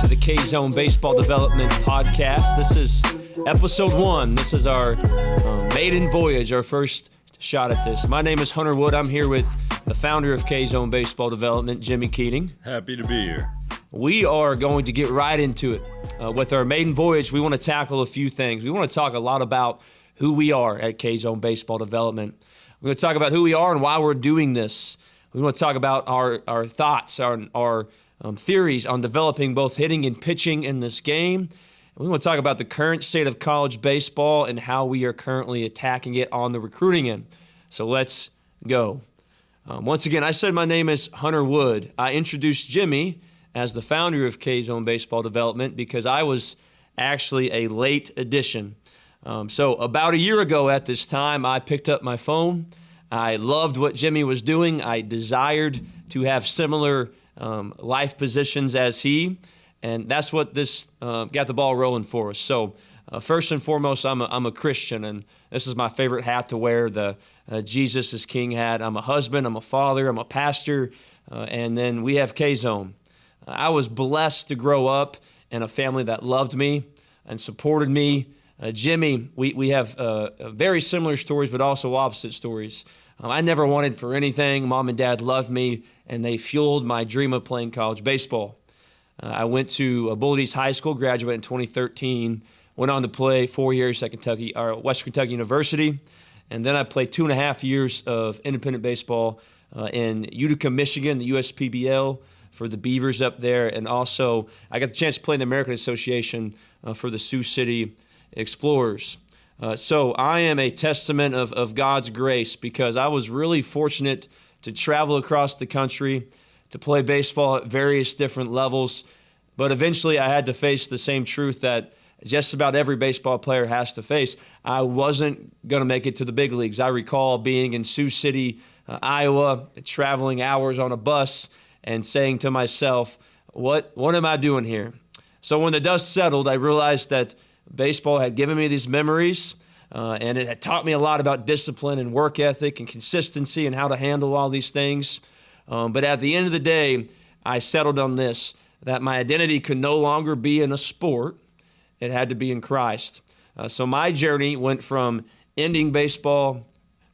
to the K-Zone Baseball Development Podcast. This is episode 1. This is our maiden voyage, our first shot at this. My name is Hunter Wood. I'm here with the founder of K-Zone Baseball Development, Jimi Keating. Happy to be here. We are going to get right into it. With our maiden voyage, we want to tackle a few things. We want to talk a lot about who we are at K-Zone Baseball Development. We're going to talk about who we are and why we're doing this. We want to talk about our thoughts, our theories on developing both hitting and pitching in this game. We want to talk about the current state of college baseball and how we are currently attacking it on the recruiting end. So let's go. Once again, I said my name is Hunter Wood. I introduced Jimi as the founder of K-Zone Baseball Development because I was actually a late addition. So about a year ago at this time, I picked up my phone. I loved what Jimi was doing. I desired to have similar life positions as he, and that's what this got the ball rolling for us. So first and foremost, I'm a Christian, and this is my favorite hat to wear, the Jesus is King hat. I'm a husband, I'm a father, I'm a pastor, and then we have K-Zone. I was blessed to grow up in a family that loved me and supported me. Jimi, we have very similar stories, but also opposite stories. I never wanted for anything. Mom and Dad loved me, and they fueled my dream of playing college baseball. I went to Bull High School, graduated in 2013, went on to play 4 years at Western Kentucky University, and then I played 2.5 years of independent baseball in Utica, Michigan, the USPBL for the Beavers up there, and also I got the chance to play in the American Association for the Sioux City Explorers. So I am a testament of God's grace because I was really fortunate to travel across the country to play baseball at various different levels. But eventually I had to face the same truth that just about every baseball player has to face. I wasn't going to make it to the big leagues. I recall being in Sioux City, Iowa, traveling hours on a bus and saying to myself, what am I doing here? So when the dust settled, I realized that baseball had given me these memories, and it had taught me a lot about discipline and work ethic and consistency and how to handle all these things. But at the end of the day, I settled on this, that my identity could no longer be in a sport. It had to be in Christ. So my journey went from ending baseball,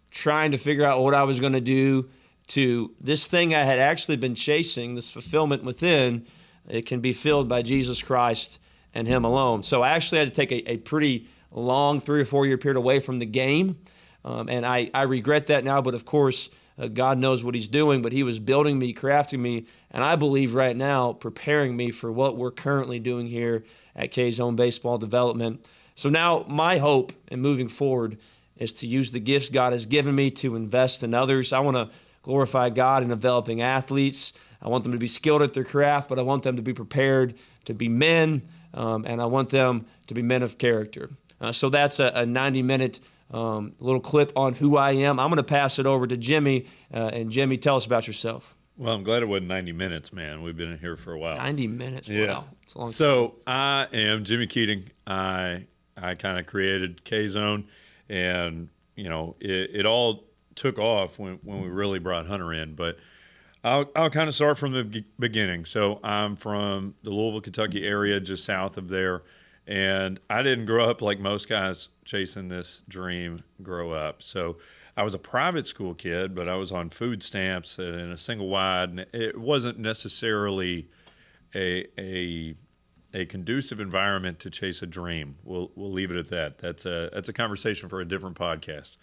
trying to figure out what I was going to do, to this thing I had actually been chasing, this fulfillment within. It can be filled by Jesus Christ and Him alone. So I actually had to take a pretty long 3 or 4 year period away from the game, and I regret that now, but of course, God knows what He's doing, but He was building me, crafting me, and I believe right now preparing me for what we're currently doing here at K-Zone Baseball Development. So now my hope in moving forward is to use the gifts God has given me to invest in others. I want to glorify God in developing athletes. I want them to be skilled at their craft, but I want them to be prepared to be men, and I want them to be men of character. So that's a 90-minute little clip on who I am. I'm going to pass it over to Jimi, and Jimi, tell us about yourself. Well, I'm glad it wasn't 90 minutes, man. We've been in here for a while. 90 minutes, yeah. Wow. It's a long time. So I am Jimi Keating. I kind of created K-Zone, and, it all took off when we really brought Hunter in, but I'll kind of start from the beginning. So I'm from the Louisville, Kentucky area, just south of there, and I didn't grow up like most guys chasing this dream grow up. So I was a private school kid, but I was on food stamps and in a single wide, and it wasn't necessarily a conducive environment to chase a dream. We'll leave it at that. That's a conversation for a different podcast.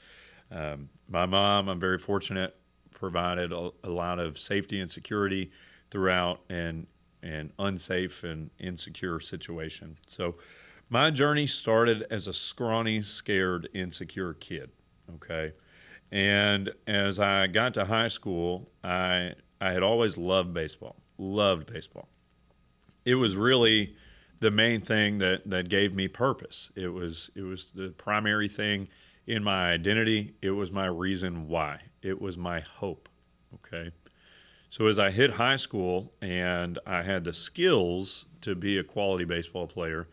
My mom, I'm very fortunate, provided a lot of safety and security throughout an unsafe and insecure situation. So my journey started as a scrawny, scared, insecure kid, okay? And as I got to high school, I had always loved baseball. It was really the main thing that gave me purpose. It was the primary thing in my identity. It was my reason why. It was my hope, okay? So as I hit high school and I had the skills to be a quality baseball player,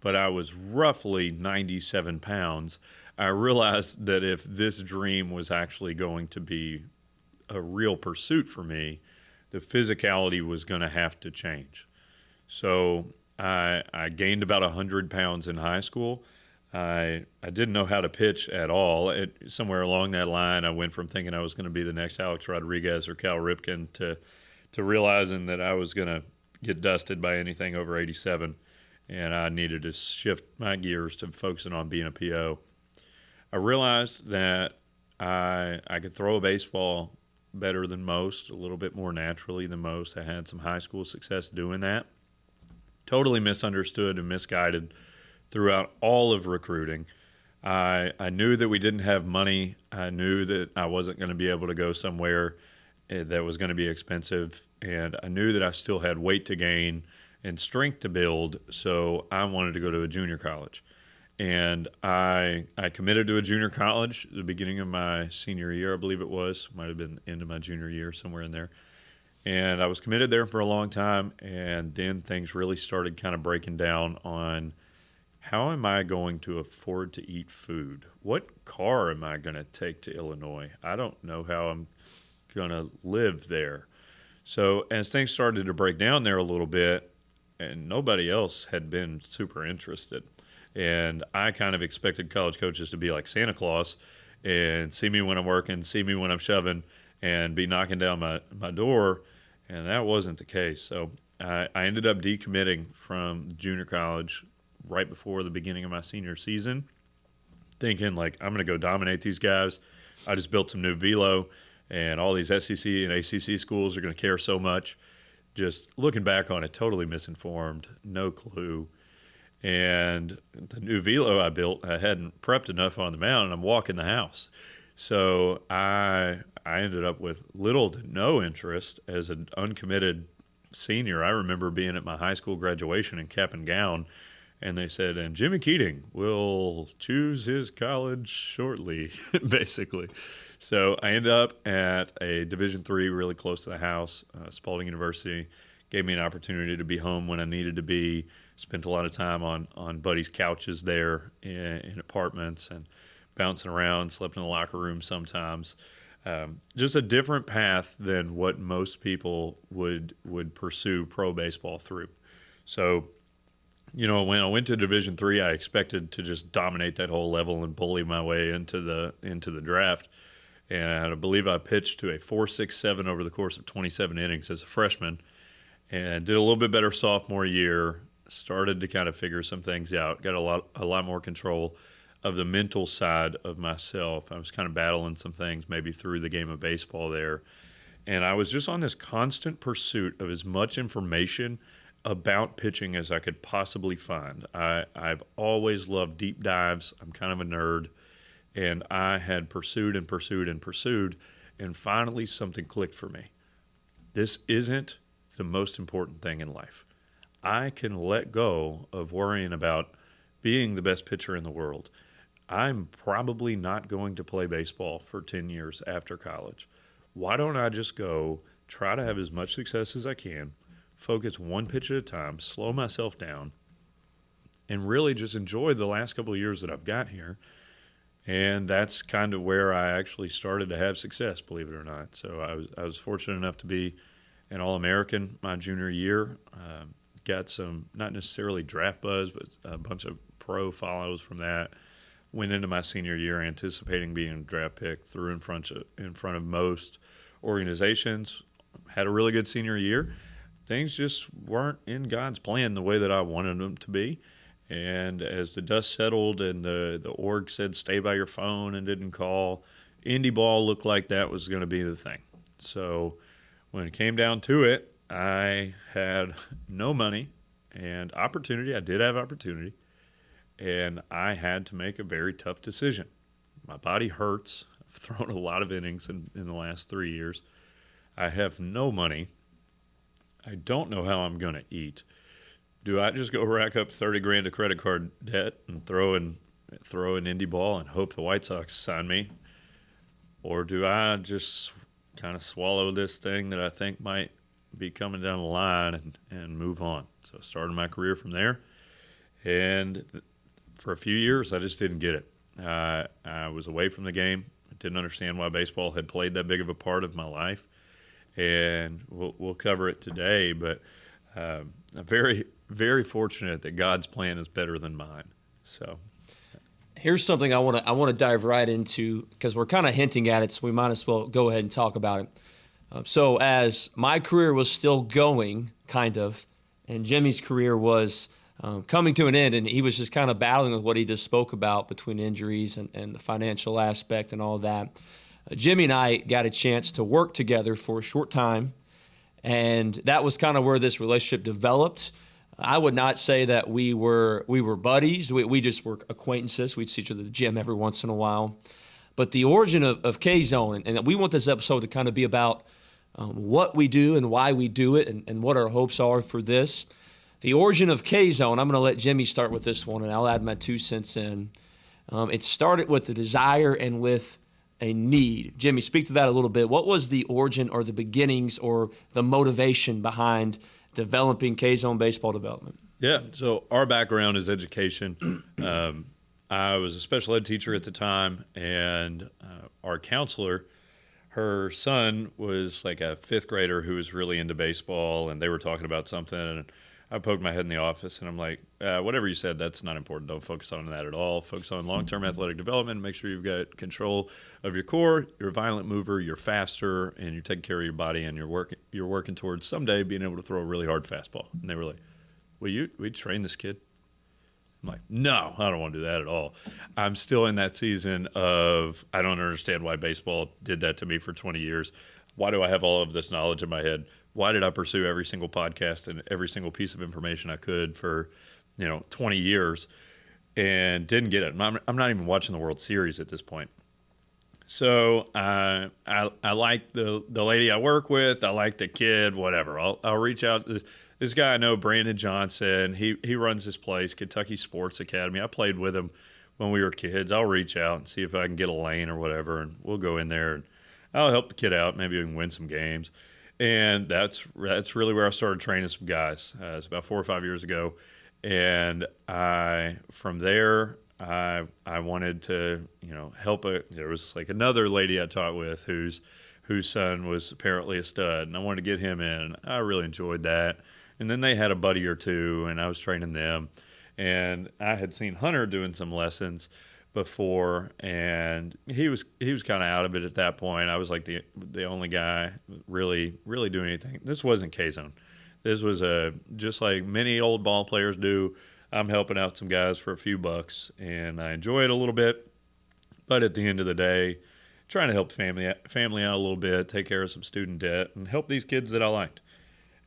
but I was roughly 97 pounds, I realized that if this dream was actually going to be a real pursuit for me, the physicality was going to have to change. So I gained about 100 pounds in high school. I didn't know how to pitch at all. Somewhere along that line, I went from thinking I was going to be the next Alex Rodriguez or Cal Ripken to realizing that I was going to get dusted by anything over 87, and I needed to shift my gears to focusing on being a PO. I realized that I could throw a baseball better than most, a little bit more naturally than most. I had some high school success doing that. Totally misunderstood and misguided throughout all of recruiting. I knew that we didn't have money. I knew that I wasn't going to be able to go somewhere that was going to be expensive. And I knew that I still had weight to gain and strength to build. So I wanted to go to a junior college. And I committed to a junior college at the beginning of my senior year, I believe it was. Might have been the end of my junior year, somewhere in there. And I was committed there for a long time. And then things really started kind of breaking down on how am I going to afford to eat food? What car am I going to take to Illinois? I don't know how I'm going to live there. So as things started to break down there a little bit, and nobody else had been super interested, and I kind of expected college coaches to be like Santa Claus and see me when I'm working, see me when I'm shoving, and be knocking down my door, and that wasn't the case. So I ended up decommitting from junior college right before the beginning of my senior season, thinking like I'm going to go dominate these guys. I just built some new velo, and all these SEC and ACC schools are going to care so much. Just looking back on it, totally misinformed, no clue. And the new velo I built, I hadn't prepped enough on the mound, and I'm walking the house. So I ended up with little to no interest as an uncommitted senior. I remember being at my high school graduation in cap and gown, and they said, and Jimi Keating will choose his college shortly, basically. So I ended up at a Division III really close to the house, Spalding University. Gave me an opportunity to be home when I needed to be. Spent a lot of time on buddies' couches there in apartments and bouncing around, slept in the locker room sometimes. Just a different path than what most people would pursue pro baseball through. So, you know, when I went to Division III, I expected to just dominate that whole level and bully my way into the draft. And I believe I pitched to a 4.67 over the course of 27 innings as a freshman, and did a little bit better sophomore year. Started to kind of figure some things out. Got a lot more control of the mental side of myself. I was kind of battling some things maybe through the game of baseball there, and I was just on this constant pursuit of as much information about pitching as I could possibly find. I've always loved deep dives. I'm kind of a nerd, and I had pursued and pursued and pursued, and finally something clicked for me. This isn't the most important thing in life. I can let go of worrying about being the best pitcher in the world. I'm probably not going to play baseball for 10 years after college. Why don't I just go try to have as much success as I can, focus one pitch at a time, slow myself down, and really just enjoy the last couple of years that I've got here. And that's kind of where I actually started to have success, believe it or not. So I was fortunate enough to be an All-American my junior year. Got some, not necessarily draft buzz, but a bunch of pro follows from that. Went into my senior year anticipating being a draft pick, threw in front of most organizations. Had a really good senior year. Things just weren't in God's plan the way that I wanted them to be. And as the dust settled and the org said stay by your phone and didn't call, indie ball looked like that was going to be the thing. So when it came down to it, I had no money and opportunity. I did have opportunity, and I had to make a very tough decision. My body hurts. I've thrown a lot of innings in the last 3 years. I have no money. I don't know how I'm going to eat. Do I just go rack up $30,000 of credit card debt and throw in indie ball and hope the White Sox sign me? Or do I just kind of swallow this thing that I think might be coming down the line and move on? So I started my career from there. And for a few years, I just didn't get it. I was away from the game. I didn't understand why baseball had played that big of a part of my life. And we'll cover it today, but very, very fortunate that God's plan is better than mine. So here's something I want to dive right into, because we're kind of hinting at it, so we might as well go ahead and talk about it. So as my career was still going, kind of, and Jimmy's career was coming to an end, and he was just kind of battling with what he just spoke about between injuries and the financial aspect and all that. Jimmy and I got a chance to work together for a short time, and that was kind of where this relationship developed. I would not say that we were buddies. We just were acquaintances. We'd see each other at the gym every once in a while. But the origin of K-Zone, and we want this episode to kind of be about what we do and why we do it, and what our hopes are for this. The origin of K-Zone, I'm going to let Jimmy start with this one, and I'll add my 2 cents in. It started with the desire and with a need. Jimmy, speak to that a little bit. What was the origin or the beginnings or the motivation behind developing K-Zone baseball development? Yeah, so our background is education. I was a special ed teacher at the time, and our counselor, her son was like a 5th grader who was really into baseball, and they were talking about something, and I poked my head in the office, and I'm like, whatever you said, that's not important. Don't focus on that at all. Focus on long-term athletic development. Make sure you've got control of your core. You're a violent mover. You're faster, and you're taking care of your body, and you're working towards someday being able to throw a really hard fastball. And they were like, we train this kid? I'm like, no, I don't want to do that at all. I'm still in that season of I don't understand why baseball did that to me for 20 years. Why do I have all of this knowledge in my head? Why did I pursue every single podcast and every single piece of information I could for, 20 years and didn't get it? I'm not even watching the World Series at this point. So I like the lady I work with. I like the kid, whatever. I'll reach out. This guy I know, Brandon Johnson, he runs this place, Kentucky Sports Academy. I played with him when we were kids. I'll reach out and see if I can get a lane or whatever, and we'll go in there and I'll help the kid out. Maybe we can win some games. And that's really where I started training some guys. It's about 4 or 5 years ago, and from there I wanted to help. There was like another lady I taught with whose son was apparently a stud, and I wanted to get him in. I really enjoyed that. And then they had a buddy or two, and I was training them. And I had seen Hunter doing some lessons before, and he was kind of out of it at that point. I was like the only guy really doing anything. This wasn't K-Zone. This was just like many old ball players do. I'm helping out some guys for a few bucks, and I enjoy it a little bit. But at the end of the day, trying to help family out a little bit, take care of some student debt, and help these kids that I liked.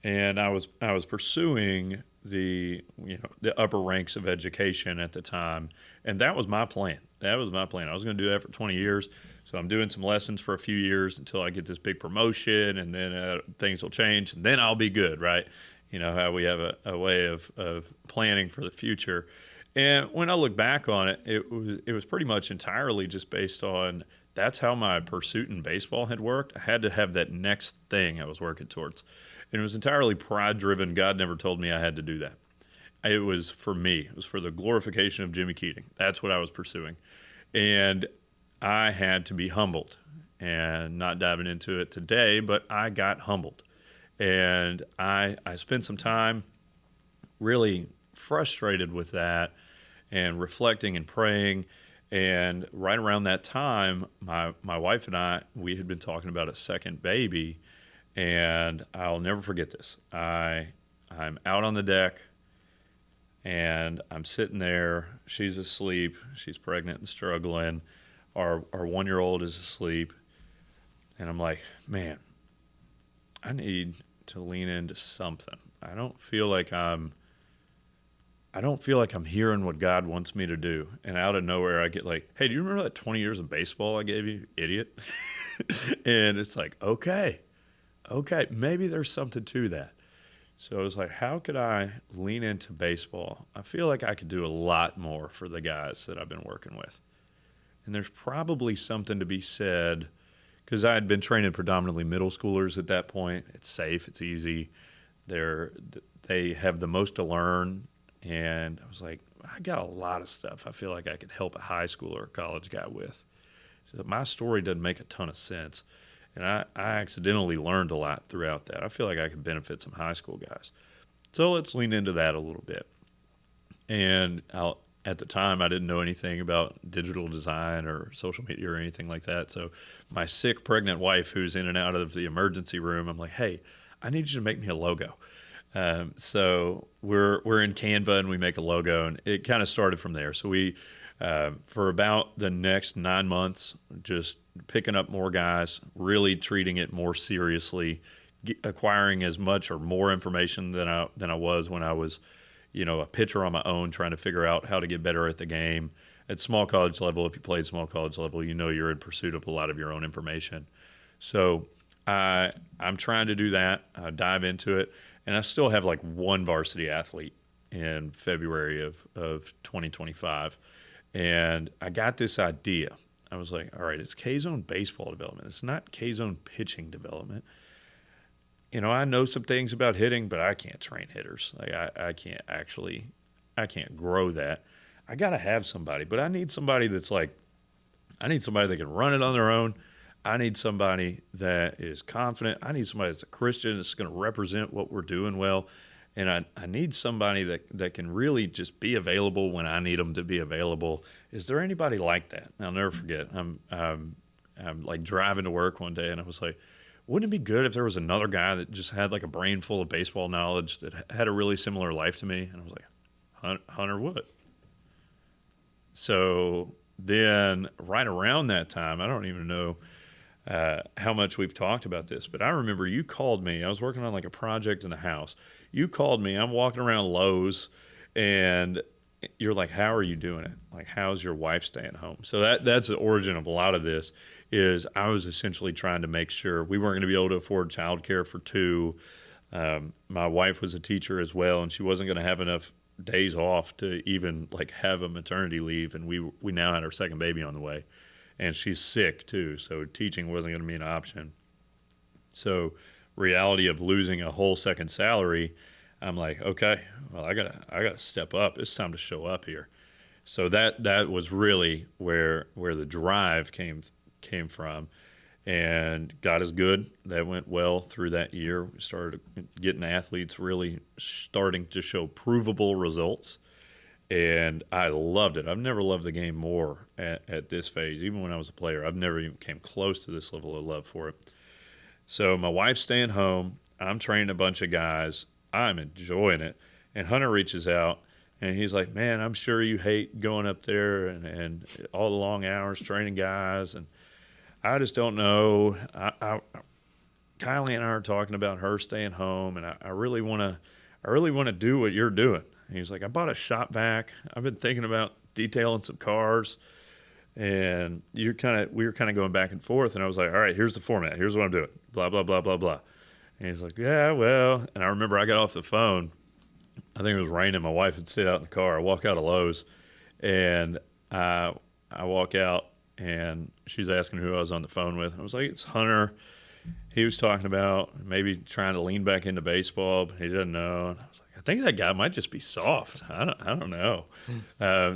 And I was pursuing the upper ranks of education at the time, and that was my plan. I was going to do that for 20 years. So I'm doing some lessons for a few years until I get this big promotion, and then things will change, and then I'll be good, right? How we have a way of planning for the future. And when I look back on it, it was pretty much entirely just based on that's how my pursuit in baseball had worked. I had to have that next thing I was working towards. And it was entirely pride-driven. God never told me I had to do that. It was for me. It was for the glorification of Jimmy Keating. That's what I was pursuing. And I had to be humbled. And not diving into it today, but I got humbled. And I spent some time really frustrated with that and reflecting and praying. And right around that time, my wife and I, we had been talking about a second baby. And I'll never forget this. I'm out on the deck, and I'm sitting there. She's asleep. She's pregnant and struggling. Our 1-year-old is asleep. And I'm like, man, I need to lean into something. I don't feel like I'm hearing what God wants me to do. And out of nowhere, I get like, hey, do you remember that 20 years of baseball I gave you, idiot? And it's like, okay, maybe there's something to that. So I was like, how could I lean into baseball? I feel like I could do a lot more for the guys that I've been working with. And there's probably something to be said, because I had been training predominantly middle schoolers at that point. It's safe, it's easy. They have the most to learn. And I was like, I got a lot of stuff I feel like I could help a high school or a college guy with. So my story doesn't make a ton of sense. And I accidentally learned a lot throughout that. I feel like I could benefit some high school guys. So let's lean into that a little bit. And at the time, I didn't know anything about digital design or social media or anything like that. So my sick, pregnant wife, who's in and out of the emergency room, I'm like, hey, I need you to make me a logo. So we're in Canva and we make a logo, and it kind of started from there. So we, for about the next 9 months, just picking up more guys, really treating it more seriously, acquiring as much or more information than I was when I was, a pitcher on my own, trying to figure out how to get better at the game. At small college level, if you played small college level, you're in pursuit of a lot of your own information. So I'm trying to do that. I dive into it, and I still have like one varsity athlete in February of 2025. And I got this idea. I was like, all right, it's K-Zone baseball development. It's not K-Zone pitching development. I know some things about hitting, but I can't train hitters. Like I can't grow that. I got to have somebody, but I need somebody that can run it on their own. I need somebody that is confident. I need somebody that's a Christian, that's going to represent what we're doing well. And I need somebody that can really just be available when I need them to be available. Is there anybody like that? I'll never forget. I'm like driving to work one day, and I was like, wouldn't it be good if there was another guy that just had like a brain full of baseball knowledge that had a really similar life to me? And I was like, Hunter would. So then right around that time, I don't even know how much we've talked about this, but I remember you called me. I was working on like a project in the house. You called me. I'm walking around Lowe's, and you're like, how are you doing it? Like, how's your wife staying home? So that's the origin of a lot of this. Is I was essentially trying to make sure we weren't going to be able to afford childcare for two. My wife was a teacher as well, and she wasn't going to have enough days off to even like have a maternity leave. And we now had our second baby on the way, and she's sick too, so teaching wasn't going to be an option. So reality of losing a whole second salary, I'm like, okay, well, I gotta step up. It's time to show up here. So that was really where the drive came from. And God is good. That went well through that year. We started getting athletes really starting to show provable results. And I loved it. I've never loved the game more at this phase. Even when I was a player, I've never even came close to this level of love for it. So my wife's staying home. I'm training a bunch of guys. I'm enjoying it. And Hunter reaches out, and he's like, man, I'm sure you hate going up there and all the long hours training guys. And I just don't know. Kylie and I are talking about her staying home, and I really want to do what you're doing. And he's like, I bought a shop vac. I've been thinking about detailing some cars. And we were kind of going back and forth, and I was like, all right, here's the format. Here's what I'm doing. Blah, blah, blah, blah, blah. And he's like, yeah, well. And I remember I got off the phone. I think it was raining. My wife had sit out in the car. I walk out of Lowe's, and I walk out, and she's asking who I was on the phone with. I was like, it's Hunter. He was talking about maybe trying to lean back into baseball, but he doesn't know. And I was like, I think that guy might just be soft. I don't know.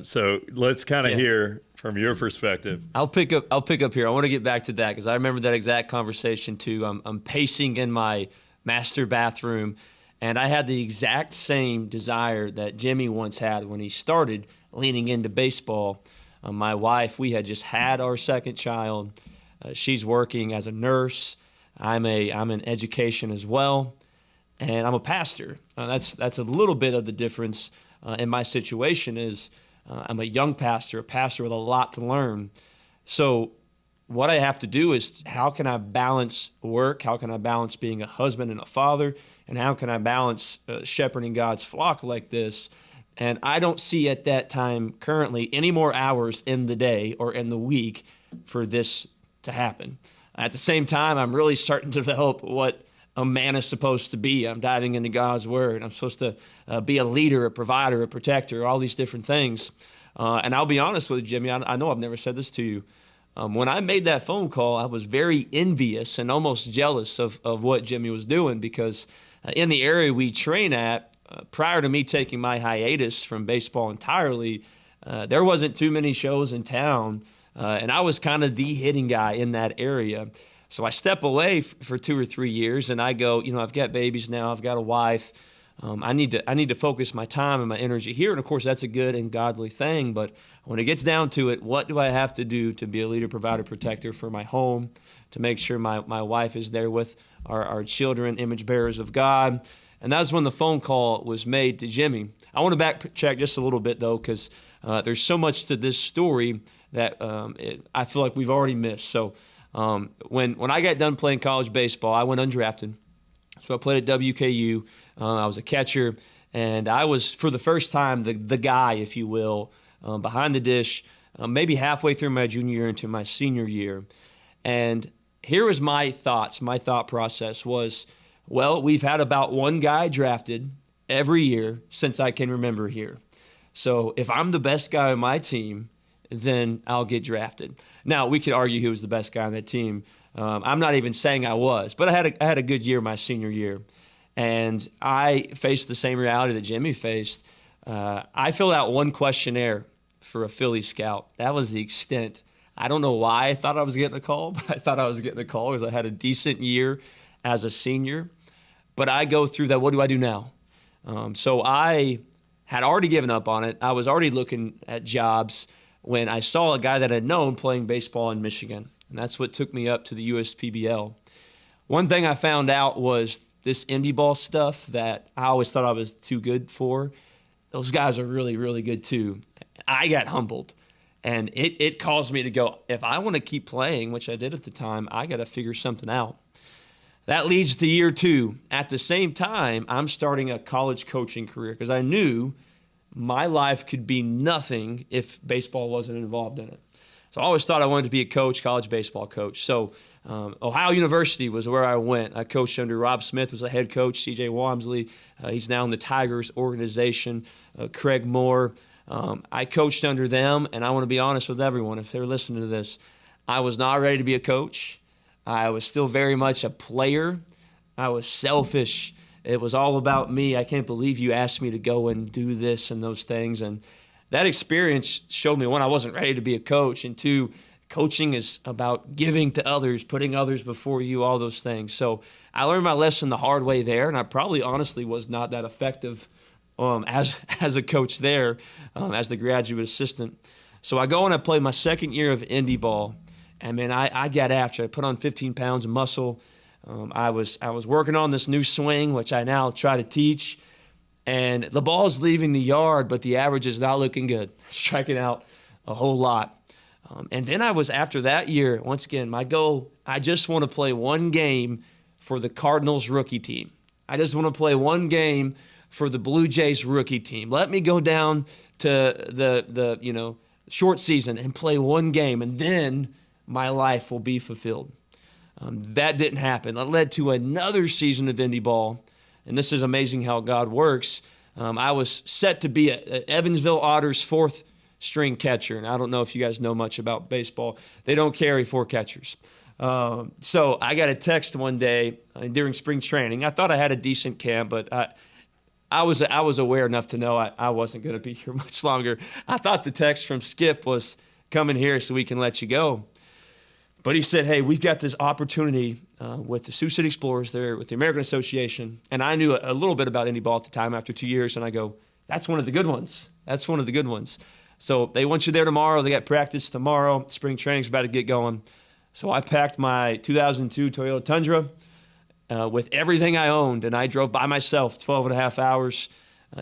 So let's kind of hear from your perspective. I'll pick up here. I want to get back to that because I remember that exact conversation too. I'm pacing in my master bathroom, and I had the exact same desire that Jimmy once had when he started leaning into baseball. My wife, we had just had our second child. She's working as a nurse. I'm in education as well, and I'm a pastor. That's a little bit of the difference in my situation is I'm a young pastor, a pastor with a lot to learn. So what I have to do is how can I balance work? How can I balance being a husband and a father? And how can I balance shepherding God's flock like this? And I don't see at that time currently any more hours in the day or in the week for this to happen. At the same time, I'm really starting to develop what a man is supposed to be. I'm diving into God's word. I'm supposed to be a leader, a provider, a protector, all these different things. And I'll be honest with you, Jimmy, I know I've never said this to you. When I made that phone call, I was very envious and almost jealous of what Jimmy was doing because in the area we train at, prior to me taking my hiatus from baseball entirely, there wasn't too many shows in town. And I was kind of the hitting guy in that area. So I step away for 2 or 3 years, and I go, I've got babies now. I've got a wife. I need to focus my time and my energy here. And of course, that's a good and godly thing. But when it gets down to it, what do I have to do to be a leader, provider, protector for my home, to make sure my wife is there with our children, image bearers of God? And that's when the phone call was made to Jimmy. I want to backtrack just a little bit, though, because there's so much to this story that I feel like we've already missed. So when I got done playing college baseball, I went undrafted. So I played at WKU. I was a catcher, and I was, for the first time, the guy, if you will, behind the dish, maybe halfway through my junior year into my senior year. And here was my thoughts. My thought process was, well, we've had about one guy drafted every year since I can remember here. So if I'm the best guy on my team, then I'll get drafted. Now, we could argue who was the best guy on that team. I'm not even saying I was, but I had a good year my senior year. And I faced the same reality that Jimmy faced. I filled out one questionnaire for a Philly scout. That was the extent. I don't know why I thought I was getting a call, but I thought I was getting a call because I had a decent year as a senior. But I go through that, what do I do now? So I had already given up on it. I was already looking at jobs when I saw a guy that I'd known playing baseball in Michigan. And that's what took me up to the USPBL. One thing I found out was this indie ball stuff that I always thought I was too good for. Those guys are really, really good too. I got humbled. And it caused me to go, if I want to keep playing, which I did at the time, I got to figure something out. That leads to year 2. At the same time, I'm starting a college coaching career because I knew my life could be nothing if baseball wasn't involved in it. So I always thought I wanted to be a coach, college baseball coach. So Ohio University was where I went. I coached under Rob Smith, was a head coach, C.J. Walmsley. He's now in the Tigers organization, Craig Moore. I coached under them, and I want to be honest with everyone, if they're listening to this, I was not ready to be a coach. I was still very much a player. I was selfish. It was all about me. I can't believe you asked me to go and do this and those things. And that experience showed me, one, I wasn't ready to be a coach, and two, coaching is about giving to others, putting others before you, all those things. So I learned my lesson the hard way there, and I probably honestly was not that effective as a coach there, as the graduate assistant. So I go and I play my second year of indie ball, and man, I got after it. I put on 15 pounds of muscle. I was working on this new swing, which I now try to teach, and the ball's leaving the yard, but the average is not looking good. Striking out a whole lot. And then I was, after that year, once again, my goal, I just want to play one game for the Cardinals rookie team. I just want to play one game for the Blue Jays rookie team. Let me go down to the short season and play one game, and then my life will be fulfilled. That didn't happen. That led to another season of indie ball, and this is amazing how God works. I was set to be a Evansville Otters fourth string catcher, and I don't know if you guys know much about baseball. They don't carry 4 catchers. So I got a text one day during spring training. I thought I had a decent camp, but I was aware enough to know I wasn't going to be here much longer. I thought the text from Skip was, "Coming here so we can let you go." But he said, "Hey, we've got this opportunity with the Sioux City Explorers there, with the American Association." And I knew a little bit about indie ball at the time after 2 years, and I go, "That's one of the good ones. That's one of the good ones." So they want you there tomorrow. They got practice tomorrow. Spring training's about to get going. So I packed my 2002 Toyota Tundra with everything I owned, and I drove by myself 12 and a half hours,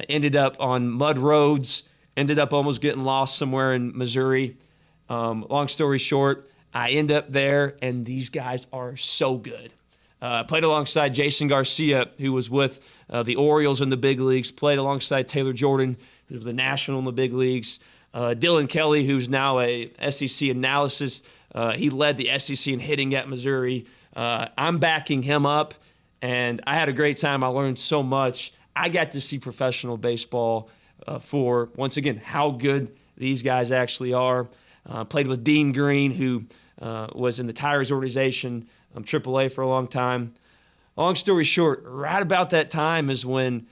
ended up on mud roads, ended up almost getting lost somewhere in Missouri. Long story short, I end up there, and these guys are so good. Played alongside Jason Garcia, who was with the Orioles in the big leagues, played alongside Taylor Jordan, who was the National in the big leagues. Dylan Kelly, who's now a SEC analyst, he led the SEC in hitting at Missouri. I'm backing him up, and I had a great time. I learned so much. I got to see professional baseball for, once again, how good these guys actually are. Played with Dean Green, who was in the Tigers organization, AAA for a long time. Long story short, right about that time is when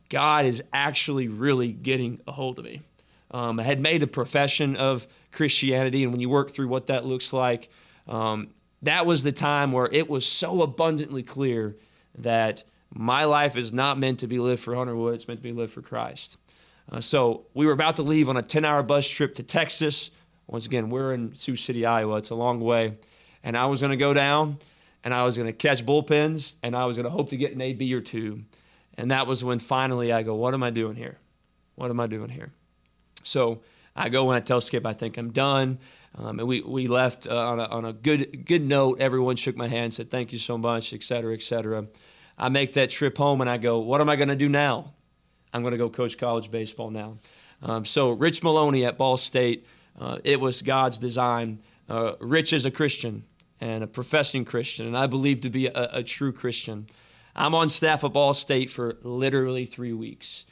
God is actually really getting a hold of me. I had made a profession of Christianity, and when you work through what that looks like, that was the time where it was so abundantly clear that my life is not meant to be lived for Hunter Wood. It's meant to be lived for Christ. So we were about to leave on a 10-hour bus trip to Texas. Once again, we're in Sioux City, Iowa. It's a long way. And I was going to go down, and I was going to catch bullpens, and I was going to hope to get an AB or two. And that was when finally I go, what am I doing here? What am I doing here? So I go and I tell Skip I think I'm done. And we left on a good note. Everyone shook my hand, said thank you so much, et cetera, et cetera. I make that trip home, and I go, what am I going to do now? I'm going to go coach college baseball now. So Rich Maloney at Ball State, it was God's design. Rich is a Christian and a professing Christian, and I believe to be a true Christian. I'm on staff at Ball State for literally 3 weeks.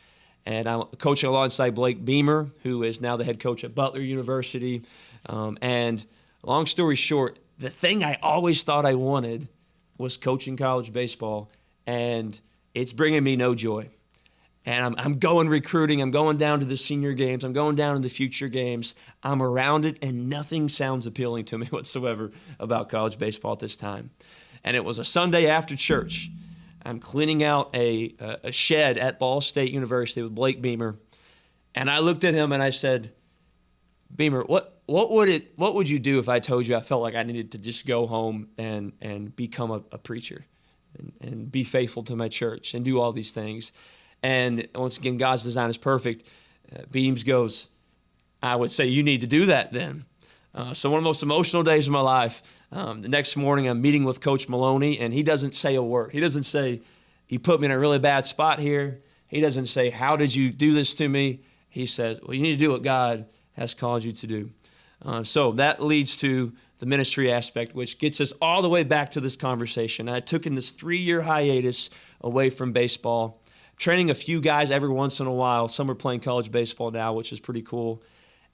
And I'm coaching alongside Blake Beamer, who is now the head coach at Butler University. And long story short, the thing I always thought I wanted was coaching college baseball, and it's bringing me no joy. And I'm going recruiting. I'm going down to the senior games. I'm going down to the future games. I'm around it, and nothing sounds appealing to me whatsoever about college baseball at this time. And it was a Sunday after church. I'm cleaning out a shed at Ball State University with Blake Beamer, and I looked at him and I said, Beamer, what would you do if I told you I felt like I needed to just go home and become a preacher and be faithful to my church and do all these things? And once again, God's design is perfect. Beams goes, I would say you need to do that then. So one of the most emotional days of my life. The next morning, I'm meeting with Coach Maloney, and he doesn't say a word. He doesn't say, he put me in a really bad spot here. He doesn't say, how did you do this to me? He says, well, you need to do what God has called you to do. So that leads to the ministry aspect, which gets us all the way back to this conversation. I took in this 3-year hiatus away from baseball, training a few guys every once in a while. Some are playing college baseball now, which is pretty cool.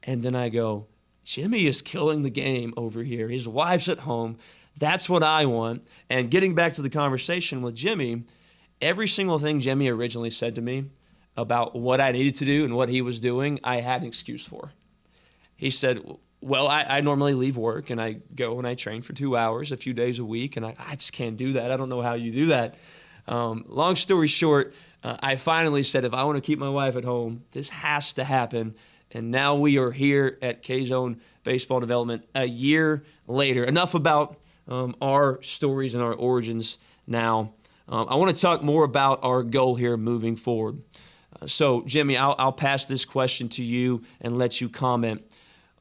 And then I go, Jimmy is killing the game over here. His wife's at home. That's what I want. And getting back to the conversation with Jimmy, every single thing Jimmy originally said to me about what I needed to do and what he was doing, I had an excuse for. He said, well, I normally leave work and I go and I train for 2 hours a few days a week, and I just can't do that. I don't know how you do that. Long story short, I finally said, if I want to keep my wife at home, this has to happen. And now we are here at K-Zone Baseball Development a year later. Enough about our stories and our origins now. I want to talk more about our goal here moving forward. So, Jimmy, I'll pass this question to you and let you comment.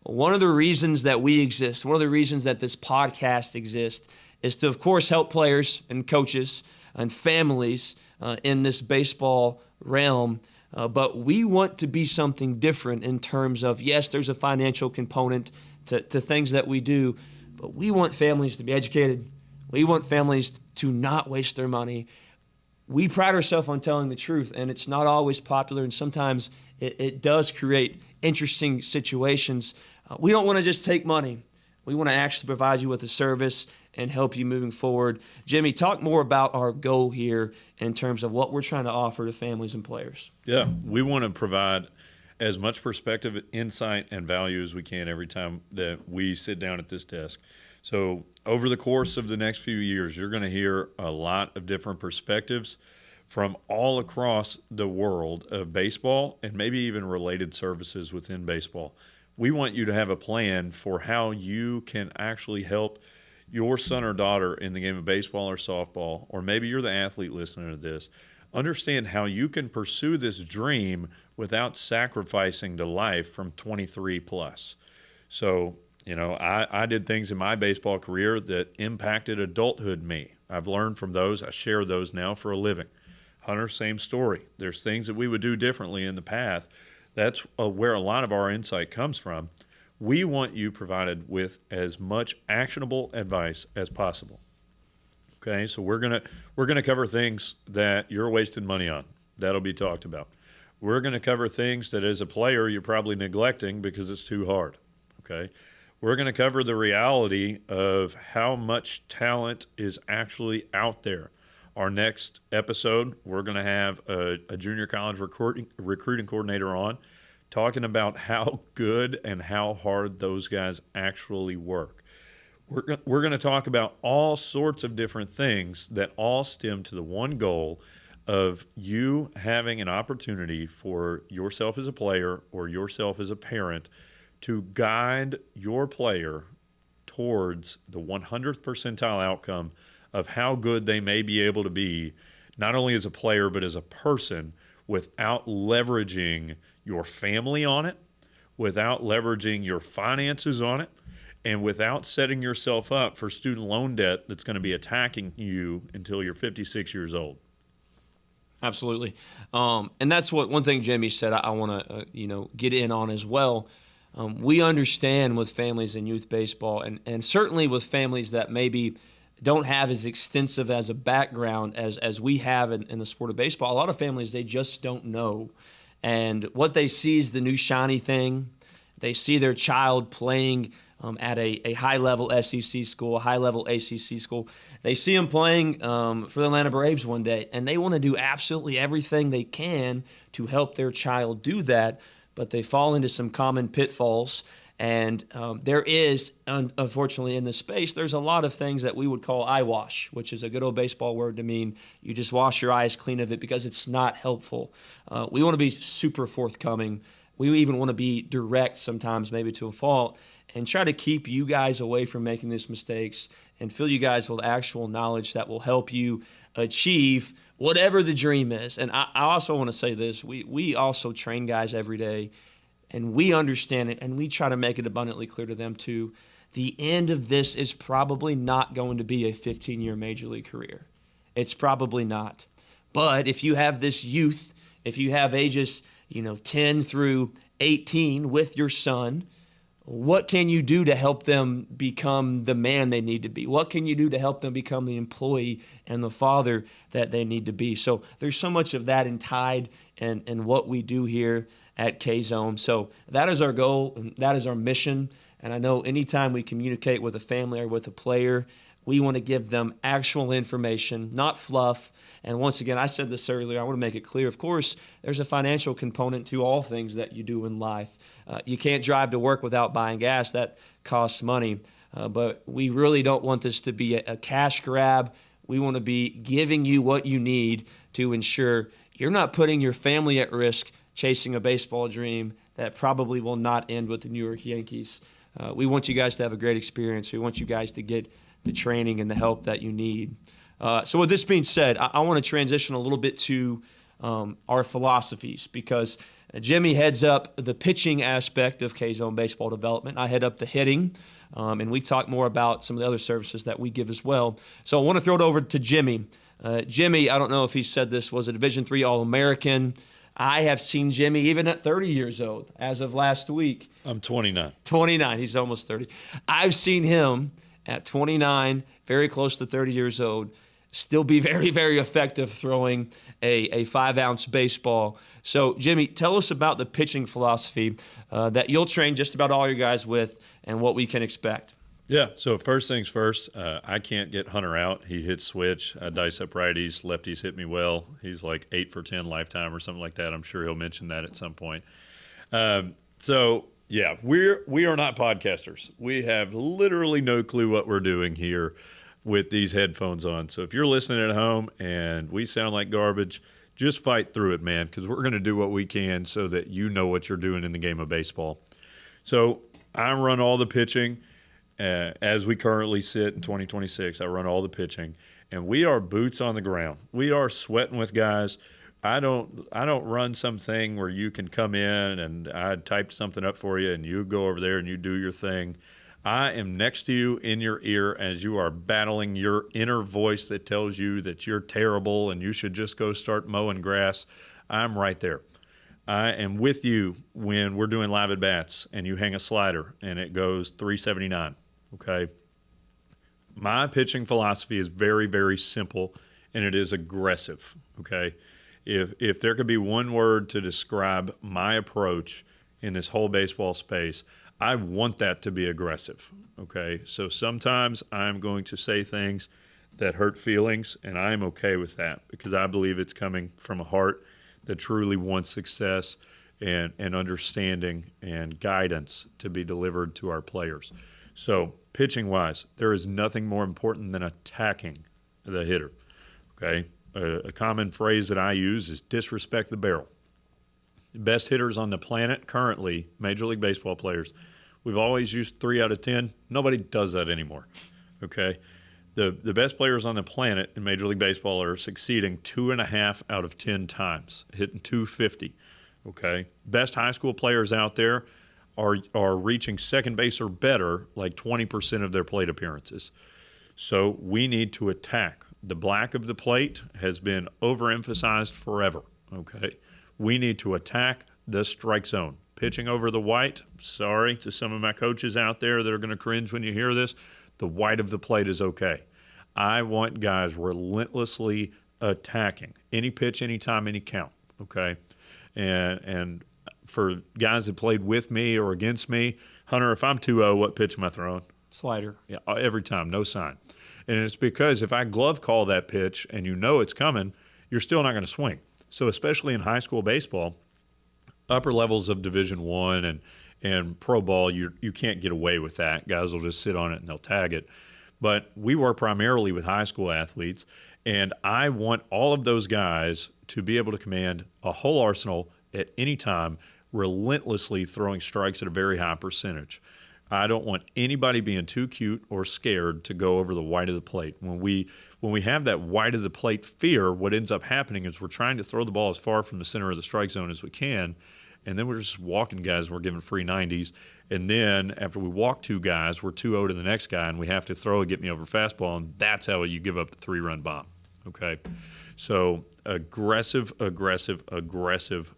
One of the reasons that we exist, one of the reasons that this podcast exists, is to, of course, help players and coaches and families in this baseball realm. But we want to be something different in terms of, yes, there's a financial component to things that we do, but we want families to be educated. We want families to not waste their money. We pride ourselves on telling the truth, and it's not always popular, and sometimes it does create interesting situations. We don't want to just take money. We want to actually provide you with a service and help you moving forward. Jimmy, talk more about our goal here in terms of what we're trying to offer to families and players. Yeah, we want to provide as much perspective, insight, and value as we can every time that we sit down at this desk. So over the course of the next few years, you're going to hear a lot of different perspectives from all across the world of baseball and maybe even related services within baseball. We want you to have a plan for how you can actually help your son or daughter in the game of baseball or softball, or maybe you're the athlete listening to this, understand how you can pursue this dream without sacrificing the life from 23 plus. So, I did things in my baseball career that impacted adulthood me. I've learned from those. I share those now for a living. Hunter, same story. There's things that we would do differently in the past. That's where a lot of our insight comes from. We want you provided with as much actionable advice as possible. Okay, so we're gonna cover things that you're wasting money on. That'll be talked about. We're gonna cover things that as a player you're probably neglecting because it's too hard. Okay, we're gonna cover the reality of how much talent is actually out there. Our next episode, we're gonna have a junior college recruiting coordinator on, talking about how good and how hard those guys actually work. We're going to talk about all sorts of different things that all stem to the one goal of you having an opportunity for yourself as a player or yourself as a parent to guide your player towards the 100th percentile outcome of how good they may be able to be, not only as a player but as a person, without leveraging your family on it, without leveraging your finances on it, and without setting yourself up for student loan debt that's going to be attacking you until you're 56 years old. Absolutely. And that's what one thing Jimmy said I want to get in on as well. We understand with families in youth baseball, and certainly with families that maybe don't have as extensive as a background as we have in the sport of baseball. A lot of families, they just don't know. And what they see is the new shiny thing. They see their child playing at a high-level SEC school, a high-level ACC school. They see them playing for the Atlanta Braves one day, and they want to do absolutely everything they can to help their child do that, but they fall into some common pitfalls. And there is, unfortunately, in this space, there's a lot of things that we would call eyewash, which is a good old baseball word to mean you just wash your eyes clean of it because it's not helpful. We want to be super forthcoming. We even want to be direct sometimes, maybe to a fault, and try to keep you guys away from making these mistakes and fill you guys with actual knowledge that will help you achieve whatever the dream is. And I also want to say this. We also train guys every day, and we understand it, and we try to make it abundantly clear to them too. The end of this is probably not going to be a 15-year major league career. It's probably not. But if you have this youth, if you have ages 10 through 18 with your son, what can you do to help them become the man they need to be? What can you do to help them become the employee and the father that they need to be? So there's so much of that tied in what we do here at K-Zone. So that is our goal, and that is our mission. And I know anytime we communicate with a family or with a player, we want to give them actual information, not fluff. And once again, I said this earlier, I want to make it clear, of course, there's a financial component to all things that you do in life. You can't drive to work without buying gas. That costs money. But we really don't want this to be a cash grab. We want to be giving you what you need to ensure you're not putting your family at risk chasing a baseball dream that probably will not end with the New York Yankees. We want you guys to have a great experience. We want you guys to get the training and the help that you need. So with this being said, I want to transition a little bit to our philosophies, because Jimmy heads up the pitching aspect of K-Zone baseball development. I head up the hitting, and we talk more about some of the other services that we give as well. So I want to throw it over to Jimmy. Jimmy, I don't know if he said this, was a Division III All-American. I have seen Jimmy even at 30 years old as of last week. I'm 29. 29. He's almost 30. I've seen him at 29, very close to 30 years old, still be very, very effective throwing a 5-ounce baseball. So, Jimmy, tell us about the pitching philosophy that you'll train just about all your guys with and what we can expect. Yeah, so first things first, I can't get Hunter out. He hits switch. I dice up righties. Lefties hit me well. He's like 8 for 10 lifetime or something like that. I'm sure he'll mention that at some point. Yeah, we are not podcasters. We have literally no clue what we're doing here with these headphones on. So if you're listening at home and we sound like garbage, just fight through it, man, because we're going to do what we can so that you know what you're doing in the game of baseball. So I run all the pitching. As we currently sit in 2026, I run all the pitching, and we are boots on the ground. We are sweating with guys. I don't run something where you can come in and I typed something up for you and you go over there and you do your thing. I am next to you in your ear as you are battling your inner voice that tells you that you're terrible and you should just go start mowing grass. I'm right there. I am with you when we're doing live at bats and you hang a slider and it goes 379. Okay. My pitching philosophy is very, very simple, and it is aggressive. Okay. If there could be one word to describe my approach in this whole baseball space, I want that to be aggressive. Okay. So sometimes I'm going to say things that hurt feelings, and I'm okay with that because I believe it's coming from a heart that truly wants success and understanding and guidance to be delivered to our players. So pitching-wise, there is nothing more important than attacking the hitter, okay? A common phrase that I use is disrespect the barrel. The best hitters on the planet currently, Major League Baseball players, we've always used 3 out of 10. Nobody does that anymore, okay? The best players on the planet in Major League Baseball are succeeding 2.5 out of 10 times, hitting 250, okay? Best high school players out there are reaching second base or better like 20% of their plate appearances. So we need to attack. The black of the plate has been overemphasized forever, okay? We need to attack the strike zone. Pitching over the white, sorry to some of my coaches out there that are going to cringe when you hear this, the white of the plate is okay. I want guys relentlessly attacking. Any pitch, any time, any count, okay? And for guys that played with me or against me, Hunter, if I'm 2-0, what pitch am I throwing? Slider. Yeah, every time, no sign. And it's because if I glove call that pitch and you know it's coming, you're still not going to swing. So especially in high school baseball, upper levels of Division I and pro ball, you can't get away with that. Guys will just sit on it and they'll tag it. But we work primarily with high school athletes, and I want all of those guys to be able to command a whole arsenal at any time, relentlessly throwing strikes at a very high percentage. I don't want anybody being too cute or scared to go over the white of the plate. When we have that white of the plate fear, what ends up happening is we're trying to throw the ball as far from the center of the strike zone as we can, and then we're just walking guys, we're giving free 90s, and then after we walk 2 guys, we're 2-0 to the next guy, and we have to throw a get-me-over fastball, and that's how you give up the 3-run bomb, okay? So aggressive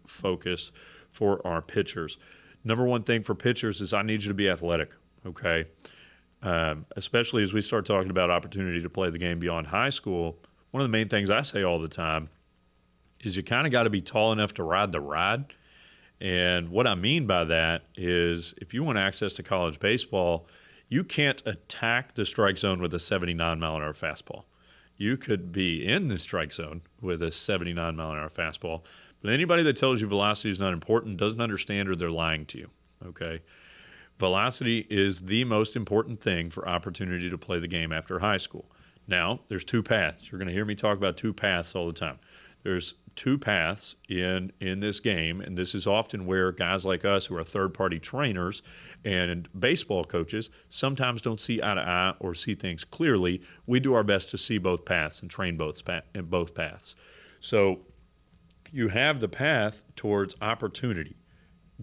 focus for our pitchers. Number one thing for pitchers is I need you to be athletic, okay? Especially as we start talking about opportunity to play the game beyond high school, one of the main things I say all the time is you kind of got to be tall enough to ride the ride. And what I mean by that is if you want access to college baseball, you can't attack the strike zone with a 79-mile-an-hour fastball. You could be in the strike zone with a 79-mile-an-hour fastball, but anybody that tells you velocity is not important doesn't understand or they're lying to you, okay? Velocity is the most important thing for opportunity to play the game after high school. Now, there's 2 paths. You're going to hear me talk about 2 paths all the time. There's 2 paths in this game, and this is often where guys like us who are third-party trainers and baseball coaches sometimes don't see eye to eye or see things clearly. We do our best to see both paths and train both paths. So you have the path towards opportunity.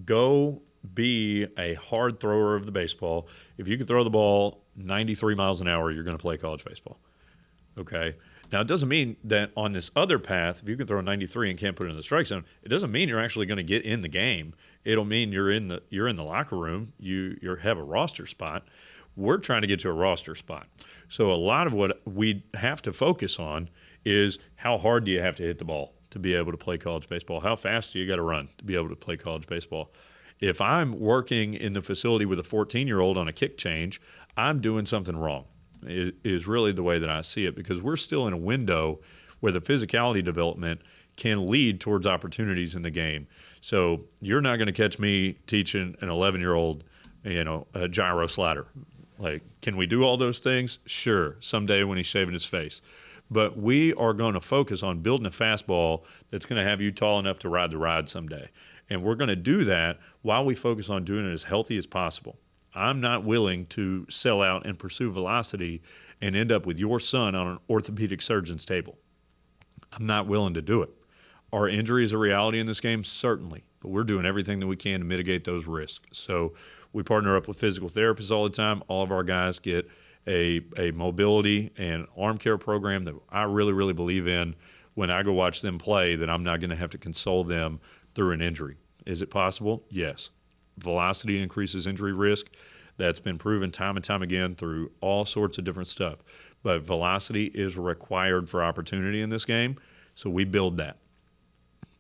Go be a hard thrower of the baseball. If you can throw the ball 93 miles an hour, you're going to play college baseball, okay? Now, it doesn't mean that on this other path, if you can throw 93 and can't put it in the strike zone, it doesn't mean you're actually going to get in the game. It'll mean you're in the locker room. You have a roster spot. We're trying to get to a roster spot. So a lot of what we have to focus on is how hard do you have to hit the ball to be able to play college baseball? How fast do you got to run to be able to play college baseball? If I'm working in the facility with a 14-year-old on a kick change, I'm doing something wrong. Is really the way that I see it, because we're still in a window where the physicality development can lead towards opportunities in the game. So you're not going to catch me teaching an 11-year-old, a gyro slider. Like, can we do all those things? Sure, someday when he's shaving his face. But we are going to focus on building a fastball that's going to have you tall enough to ride the ride someday. And we're going to do that while we focus on doing it as healthy as possible. I'm not willing to sell out and pursue velocity and end up with your son on an orthopedic surgeon's table. I'm not willing to do it. Are injuries a reality in this game? Certainly. But we're doing everything that we can to mitigate those risks. So we partner up with physical therapists all the time. All of our guys get a mobility and arm care program that I really, really believe in when I go watch them play, that I'm not going to have to console them through an injury. Is it possible? Yes. Velocity increases injury risk. That's been proven time and time again through all sorts of different stuff. But velocity is required for opportunity in this game, so we build that.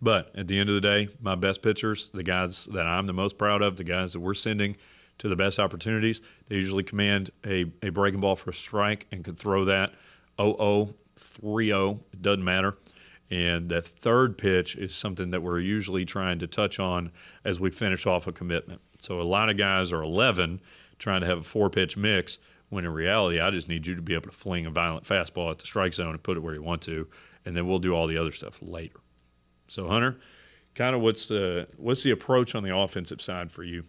But at the end of the day, my best pitchers, the guys that I'm the most proud of, the guys that we're sending to the best opportunities, they usually command a breaking ball for a strike and can throw that 0-0, 3-0, it doesn't matter. And that third pitch is something that we're usually trying to touch on as we finish off a commitment. So a lot of guys are 11 trying to have a 4-pitch mix, when in reality, I just need you to be able to fling a violent fastball at the strike zone and put it where you want to, and then we'll do all the other stuff later. So, Hunter, kind of what's the approach on the offensive side for you?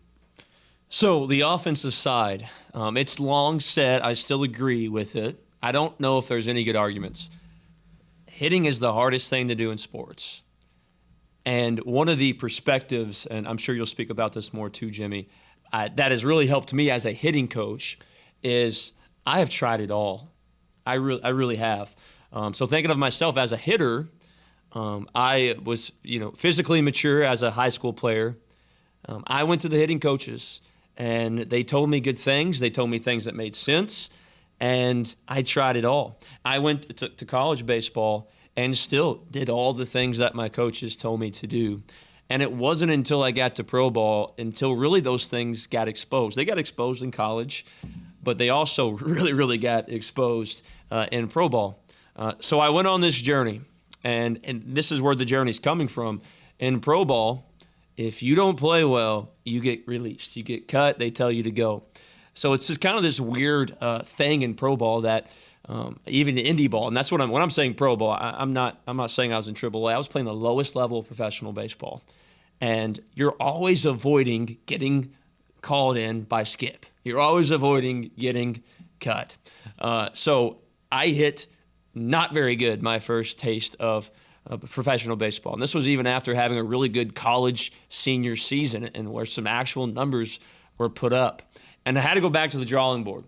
So the offensive side, it's long set. I still agree with it. I don't know if there's any good arguments. Hitting is the hardest thing to do in sports. And one of the perspectives, and I'm sure you'll speak about this more too, Jimmy, that has really helped me as a hitting coach is I have tried it all. I really have. So thinking of myself as a hitter, I was physically mature as a high school player. I went to the hitting coaches, and they told me good things. They told me things that made sense, and I tried it all. I went to college baseball and still did all the things that my coaches told me to do. And it wasn't until I got to pro ball until really those things got exposed. They got exposed in college, but they also really got exposed in pro ball. So I went on this journey, and this is where the journey's coming from. In pro ball, if you don't play well, you get released. You get cut. They tell you to go. So it's just kind of this weird thing in pro ball that even the indie ball, and that's when I'm saying pro ball. I'm not saying I was in AAA. I was playing the lowest level of professional baseball, and you're always avoiding getting called in by skip. You're always avoiding getting cut. So I hit not very good my first taste of professional baseball. And this was even after having a really good college senior season and where some actual numbers were put up. And I had to go back to the drawing board.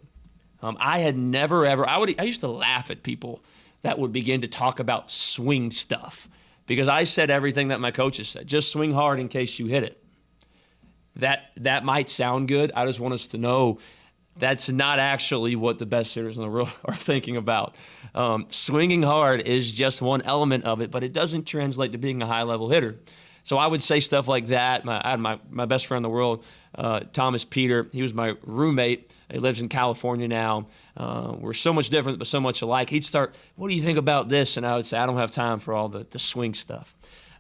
I had never, ever, I used to laugh at people that would begin to talk about swing stuff because I said everything that my coaches said. Just swing hard in case you hit it. That might sound good. I just want us to know that's not actually what the best hitters in the world are thinking about. Swinging hard is just one element of it, but it doesn't translate to being a high-level hitter. So I would say stuff like that. I had my best friend in the world, Thomas Peter. He was my roommate. He lives in California now. We're so much different, but so much alike. He'd start, what do you think about this? And I would say, I don't have time for all the swing stuff.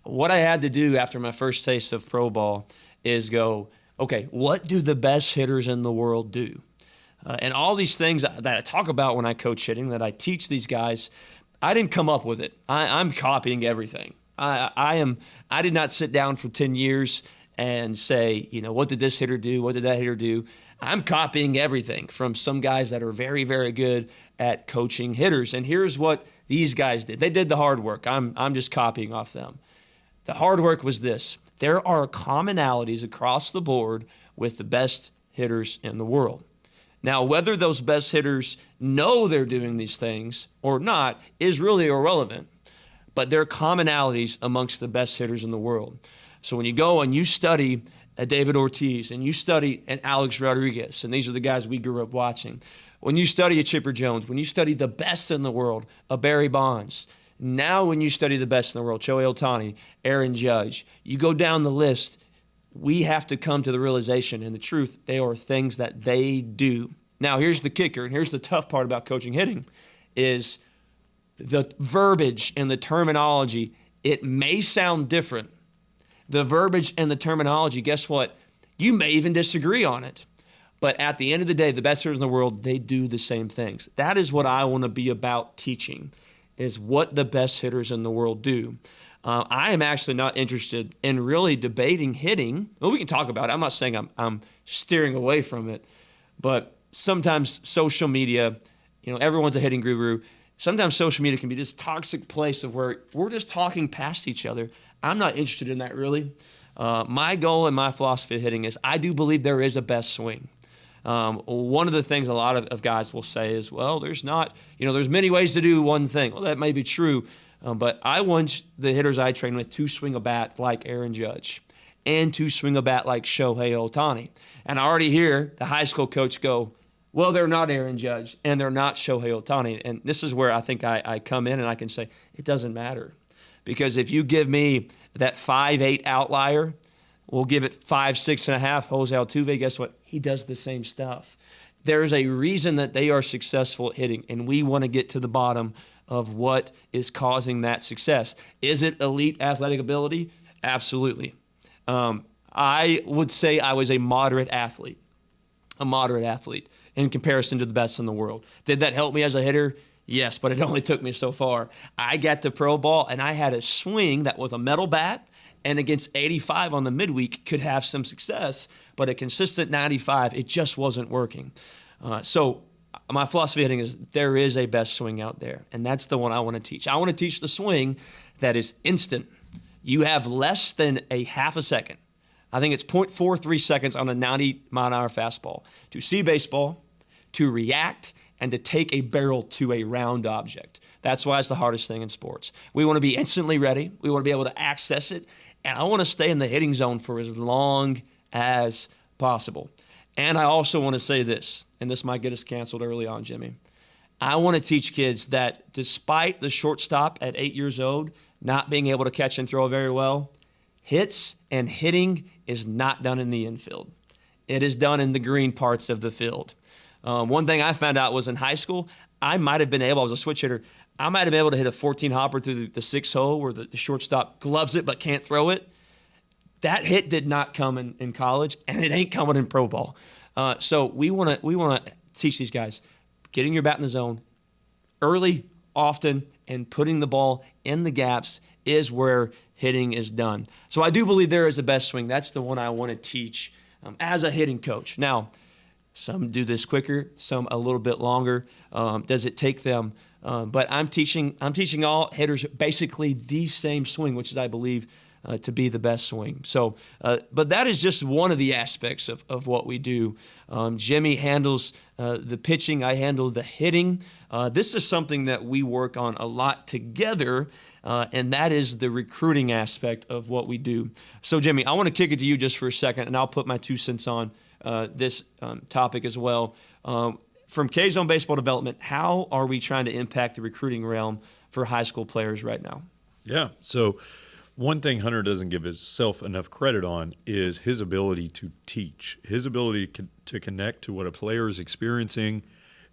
What I had to do after my first taste of pro ball is go, okay, what do the best hitters in the world do? And all these things that I talk about when I coach hitting, that I teach these guys, I didn't come up with it. I'm copying everything. I did not sit down for 10 years and say, what did this hitter do? What did that hitter do? I'm copying everything from some guys that are very, very good at coaching hitters. And here's what these guys did. They did the hard work. I'm just copying off them. The hard work was this. There are commonalities across the board with the best hitters in the world. Now, whether those best hitters know they're doing these things or not is really irrelevant, but there are commonalities amongst the best hitters in the world. So when you go and you study David Ortiz and you study an Alex Rodriguez, and these are the guys we grew up watching, when you study a Chipper Jones, when you study the best in the world, a Barry Bonds, now when you study the best in the world, Shohei Ohtani, Aaron Judge, you go down the list, we have to come to the realization and the truth, they are things that they do. Now, here's the kicker, and here's the tough part about coaching hitting, is the verbiage and the terminology. It may sound different. The verbiage and the terminology, guess what? You may even disagree on it. But at the end of the day, the best hitters in the world, they do the same things. That is what I want to be about teaching, is what the best hitters in the world do. I am actually not interested in really debating hitting. Well, we can talk about it. I'm not saying I'm steering away from it, but sometimes social media, everyone's a hitting guru. Sometimes social media can be this toxic place of where we're just talking past each other. I'm not interested in that really. My goal and my philosophy of hitting is I do believe there is a best swing. One of the things a lot of guys will say is, well, there's not, there's many ways to do one thing. Well, that may be true. But I want the hitters I train with to swing a bat like Aaron Judge and to swing a bat like Shohei Ohtani. And I already hear the high school coach go, well, they're not Aaron Judge and they're not Shohei Ohtani. And this is where I think I come in and I can say, it doesn't matter. Because if you give me that 5'8" outlier, we'll give it 5'6 and a half, Jose Altuve, guess what? He does the same stuff. There is a reason that they are successful at hitting, and we want to get to the bottom of what is causing that success. Is it elite athletic ability? Absolutely. I would say I was a moderate athlete. a moderate athlete in comparison to the best in the world. Did that help me as a hitter? Yes, but it only took me so far. I got to pro ball, and I had a swing that with a metal bat and against 85 on the midweek could have some success, but a consistent 95, it just wasn't working. So my philosophy hitting is there is a best swing out there, and that's the one I want to teach. I want to teach the swing that is instant. You have less than a half a second. I think it's 0.43 seconds on a 90-mile-an-hour fastball to see baseball, to react, and to take a barrel to a round object. That's why it's the hardest thing in sports. We want to be instantly ready. We want to be able to access it, and I want to stay in the hitting zone for as long as possible. And I also want to say this, and this might get us canceled early on, Jimmy. I want to teach kids that despite the shortstop at 8 years old not being able to catch and throw very well, hits and hitting is not done in the infield. It is done in the green parts of the field. One thing I found out was in high school, I might have been able, I was a switch hitter, I might have been able to hit a 14 hopper through the 6 hole where the shortstop gloves it but can't throw it. That hit did not come in college, and it ain't coming in pro ball. So we want to teach these guys getting your bat in the zone early, often, and putting the ball in the gaps is where hitting is done. So I do believe there is a best swing. That's the one I want to teach as a hitting coach. Now, some do this quicker, some a little bit longer. Does it take them? But I'm teaching all hitters basically the same swing, which is, I believe, to be the best swing. So, but that is just one of the aspects of what we do. Jimmy handles the pitching. I handle the hitting. This is something that we work on a lot together, and that is the recruiting aspect of what we do. So, Jimmy, I want to kick it to you just for a second, and I'll put my 2 cents on this topic as well. From K-Zone Baseball Development, how are we trying to impact the recruiting realm for high school players right now? Yeah, so one thing Hunter doesn't give himself enough credit on is his ability to teach, his ability to connect to what a player is experiencing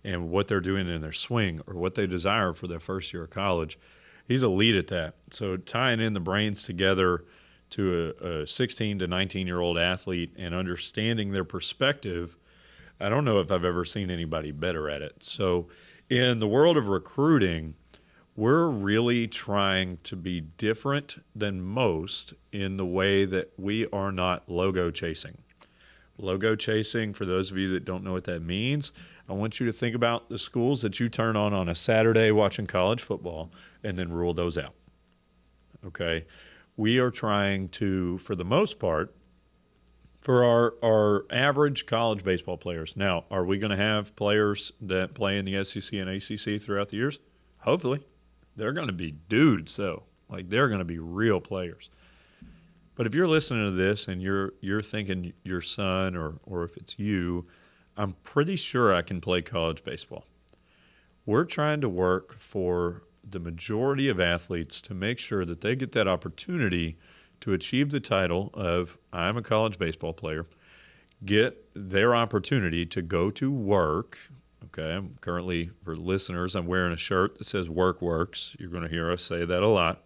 and what they're doing in their swing or what they desire for their first year of college. He's elite at that. So tying in the brains together to a 16 to 19-year-old athlete and understanding their perspective, I don't know if I've ever seen anybody better at it. So in the world of recruiting, we're really trying to be different than most in the way that we are not logo chasing. Logo chasing, for those of you that don't know what that means, I want you to think about the schools that you turn on a Saturday watching college football and then rule those out. Okay? We are trying to, for the most part, for our average college baseball players. Now, are we going to have players that play in the SEC and ACC throughout the years? Hopefully. They're going to be dudes, though. Like, they're going to be real players. But if you're listening to this and you're thinking your son or if it's you, I'm pretty sure I can play college baseball. We're trying to work for the majority of athletes to make sure that they get that opportunity to achieve the title of I'm a college baseball player, get their opportunity to go to work. Okay, I'm currently, for listeners, I'm wearing a shirt that says Work Works. You're going to hear us say that a lot.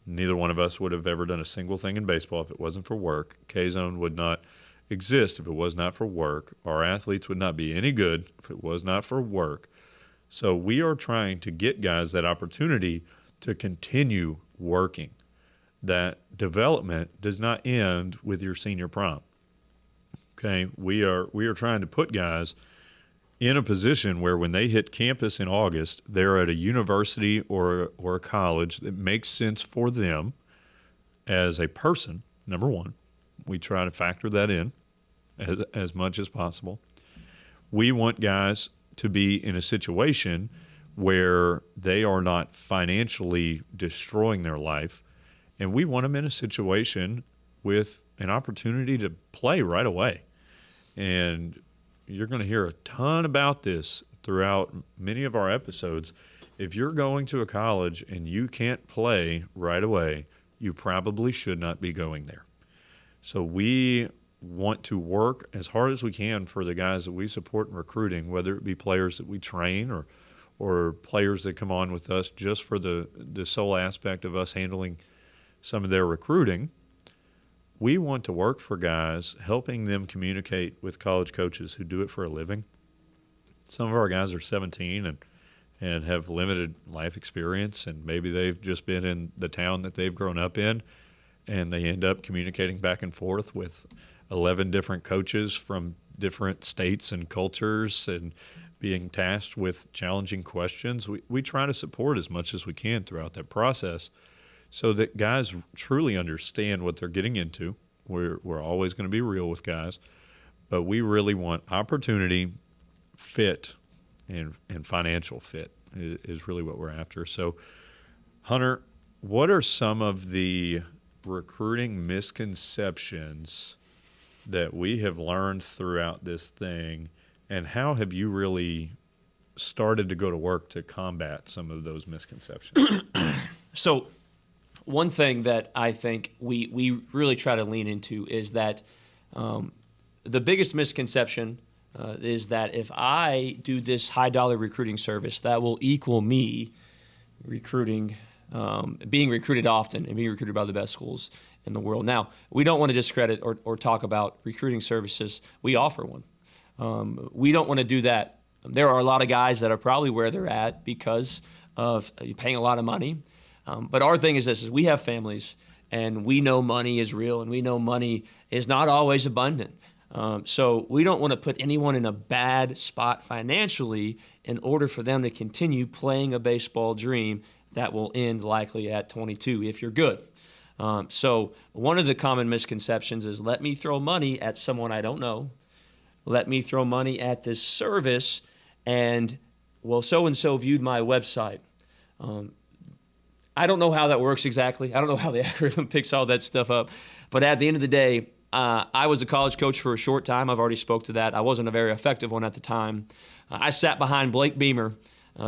Neither one of us would have ever done a single thing in baseball if it wasn't for work. K-Zone would not exist if it was not for work. Our athletes would not be any good if it was not for work. So we are trying to get guys that opportunity to continue working. That development does not end with your senior prom. Okay, we are trying to put guys in a position where when they hit campus in August, they're at a university or a college that makes sense for them as a person, number one. We try to factor that in as much as possible. We want guys to be in a situation where they are not financially destroying their life, and we want them in a situation with an opportunity to play right away. And you're going to hear a ton about this throughout many of our episodes. If you're going to a college and you can't play right away, you probably should not be going there. So we want to work as hard as we can for the guys that we support in recruiting, whether it be players that we train or players that come on with us just for the sole aspect of us handling some of their recruiting. we want to work for guys, helping them communicate with college coaches who do it for a living. Some of our guys are 17 and have limited life experience, and maybe they've just been in the town that they've grown up in, and they end up communicating back and forth with 11 different coaches from different states and cultures and being tasked with challenging questions. We try to support as much as we can throughout that process so that guys truly understand what they're getting into. We're always going to be real with guys, but we really want opportunity, fit, and financial fit is really what we're after. So, Hunter, what are some of the recruiting misconceptions that we have learned throughout this thing, and how have you really started to go to work to combat some of those misconceptions? So one thing that I think we really try to lean into is that the biggest misconception is that if I do this high-dollar recruiting service, that will equal me recruiting, being recruited often and being recruited by the best schools in the world. Now, we don't want to discredit or talk about recruiting services. We offer one. We don't want to do that. There are a lot of guys that are probably where they're at because of paying a lot of money. But our thing is this, is we have families, and we know money is real, and we know money is not always abundant. So we don't want to put anyone in a bad spot financially in order for them to continue playing a baseball dream that will end likely at 22 if you're good. So one of the common misconceptions is, let me throw money at someone I don't know. Let me throw money at this service, and, well, so-and-so viewed my website. I don't know how that works exactly. I don't know how the algorithm picks all that stuff up. But at the end of the day, I was a college coach for a short time. I've already spoke to that. I wasn't a very effective one at the time. I sat behind Blake Beamer.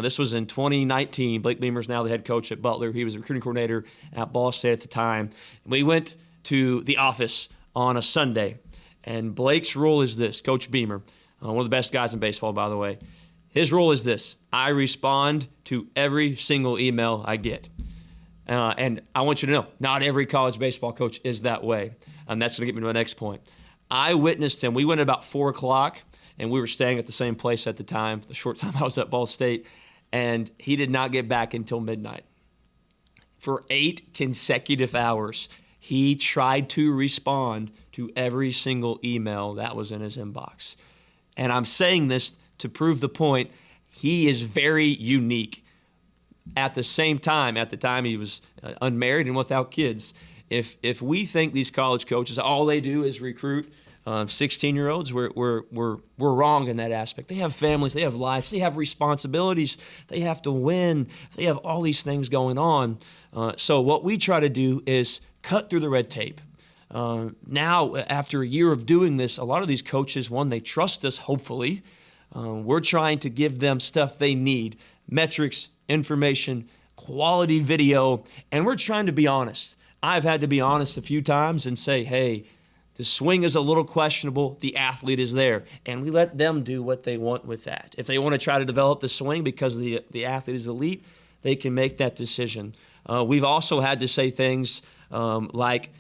This was in 2019. Blake Beamer's now the head coach at Butler. He was a recruiting coordinator at Ball State at the time. We went to the office on a Sunday, and Blake's rule is this, Coach Beamer, one of the best guys in baseball, by the way. His rule is this: I respond to every single email I get. And I want you to know, not every college baseball coach is that way. And that's going to get me to my next point. I witnessed him. We went at about 4 o'clock, and we were staying at the same place at the time, the short time I was at Ball State, and he did not get back until midnight. For 8 consecutive hours, he tried to respond to every single email that was in his inbox. And I'm saying this to prove the point. He is very unique. At the same time, at the time he was unmarried and without kids. If we think these college coaches, all they do is recruit 16-year-olds, we're wrong in that aspect. They have families, they have lives, they have responsibilities, they have to win, they have all these things going on. So what we try to do is cut through the red tape. Now, after a year of doing this, a lot of these coaches, one, they trust us, hopefully. We're trying to give them stuff they need, metrics, information, quality video, and we're trying to be honest. I've had to be honest a few times and say, hey, the swing is a little questionable, the athlete is there, and we let them do what they want with that. If they want to try to develop the swing because the athlete is elite, they can make that decision. We've also had to say things like,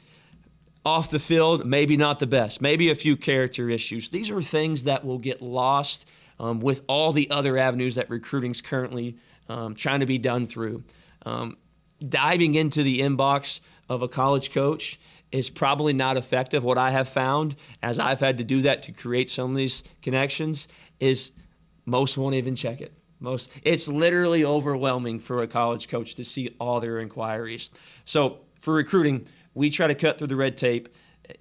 off the field, maybe not the best, maybe a few character issues. These are things that will get lost with all the other avenues that recruiting's currently trying to be done through. Diving into the inbox of a college coach is probably not effective. What I have found, as I've had to do that to create some of these connections, is most won't even check it. It's literally overwhelming for a college coach to see all their inquiries. So for recruiting, we try to cut through the red tape.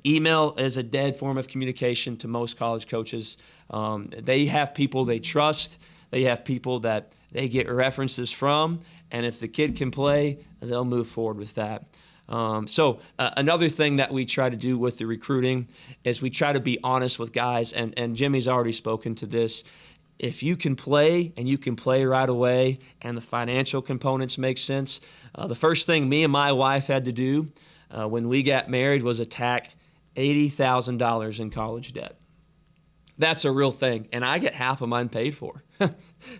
Email is a dead form of communication to most college coaches. They have people they trust. They have people that they get references from, and if the kid can play, they'll move forward with that. So another thing that we try to do with the recruiting is we try to be honest with guys, and Jimmy's already spoken to this. If you can play, and you can play right away, and the financial components make sense, the first thing me and my wife had to do when we got married was attack $80,000 in college debt. That's a real thing, and I get half of mine paid for.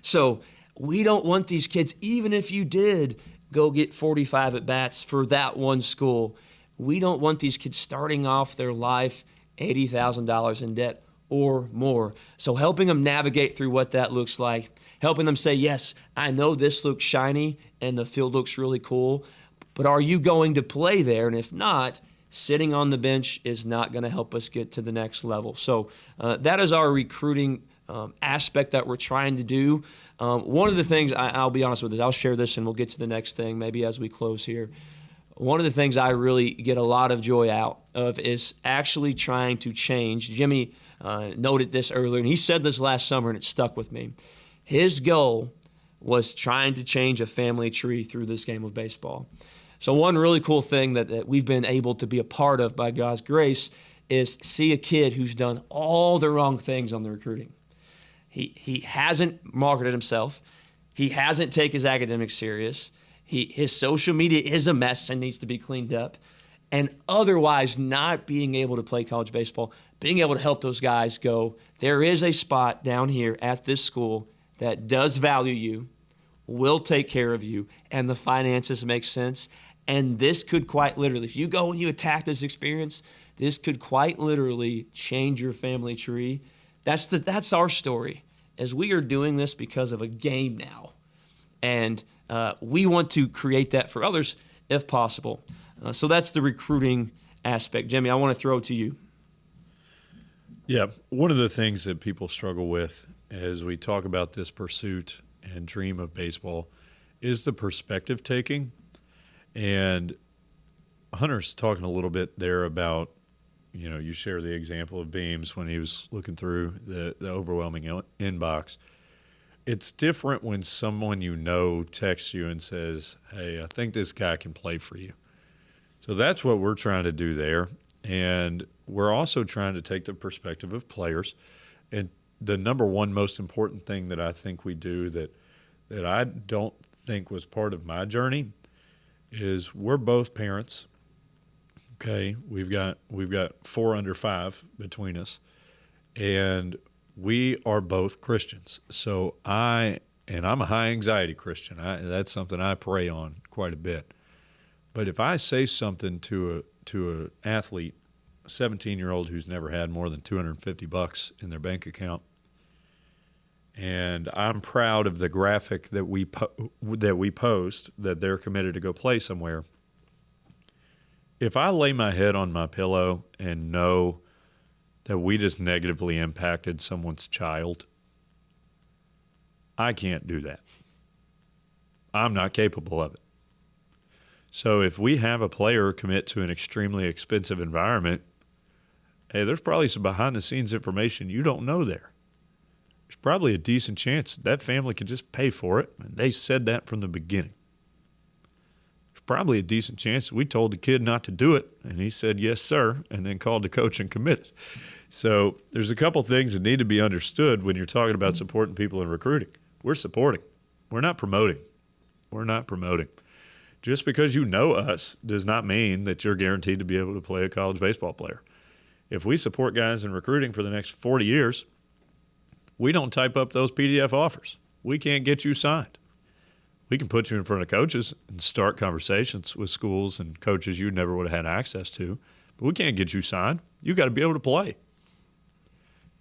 So we don't want these kids, even if you did go get 45 at-bats for that one school, We don't want these kids starting off their life $80,000 in debt or more. So helping them navigate through what that looks like, helping them say, yes, I know this looks shiny and the field looks really cool, but are you going to play there? And if not, sitting on the bench is not going to help us get to the next level. So that is our recruiting aspect that we're trying to do. One of the things, I'll be honest with this, I'll share this and we'll get to the next thing maybe as we close here. One of the things I really get a lot of joy out of is actually trying to change. Jimmy noted this earlier, and he said this last summer, and it stuck with me. His goal was trying to change a family tree through this game of baseball. So one really cool thing that we've been able to be a part of by God's grace is see a kid who's done all the wrong things on the recruiting. He hasn't marketed himself. He hasn't taken his academics serious. His social media is a mess and needs to be cleaned up. And otherwise not being able to play college baseball, being able to help those guys go, there is a spot down here at this school that does value you, will take care of you, and the finances make sense. And this could quite literally, if you go and you attack this experience, this could quite literally change your family tree. That's our story, as we are doing this because of a game now. And we want to create that for others if possible. So that's the recruiting aspect. Jimmy, I want to throw it to you. Yeah, one of the things that people struggle with as we talk about this pursuit and dream of baseball is the perspective taking. And Hunter's talking a little bit there about, you share the example of Beams when he was looking through the overwhelming inbox. It's different when someone texts you and says, hey, I think this guy can play for you. So that's what we're trying to do there. And we're also trying to take the perspective of players. And the number one most important thing that I think we do that I don't think was part of my journey is we're both parents. Okay, we've got 4 under 5 between us, and we are both Christians. So I'm a high anxiety Christian. That's something I pray on quite a bit. But if I say something to an athlete, a 17-year-old who's never had more than $250 in their bank account, and I'm proud of the graphic that we post that they're committed to go play somewhere. If I lay my head on my pillow and know that we just negatively impacted someone's child, I can't do that. I'm not capable of it. So if we have a player commit to an extremely expensive environment, hey, there's probably some behind-the-scenes information you don't know there. There's probably a decent chance that family can just pay for it, and they said that from the beginning. There's probably a decent chance we told the kid not to do it, and he said, yes, sir, and then called the coach and committed. So there's a couple things that need to be understood when you're talking about supporting people in recruiting. We're supporting. We're not promoting. We're not promoting. Just because you know us does not mean that you're guaranteed to be able to play a college baseball player. If we support guys in recruiting for the next 40 years, we don't type up those PDF offers. We can't get you signed. We can put you in front of coaches and start conversations with schools and coaches you never would have had access to, but we can't get you signed. You got to be able to play.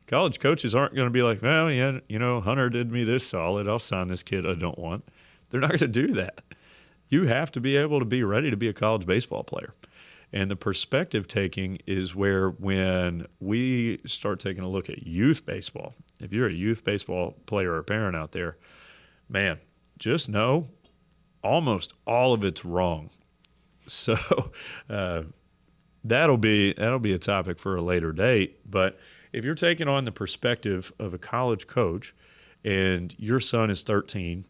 College coaches aren't going to be like, well, yeah, Hunter did me this solid. I'll sign this kid I don't want. They're not going to do that. You have to be able to be ready to be a college baseball player. And the perspective taking is where when we start taking a look at youth baseball, if you're a youth baseball player or parent out there, man, just know almost all of it's wrong. So that'll be a topic for a later date. But if you're taking on the perspective of a college coach and your son is 13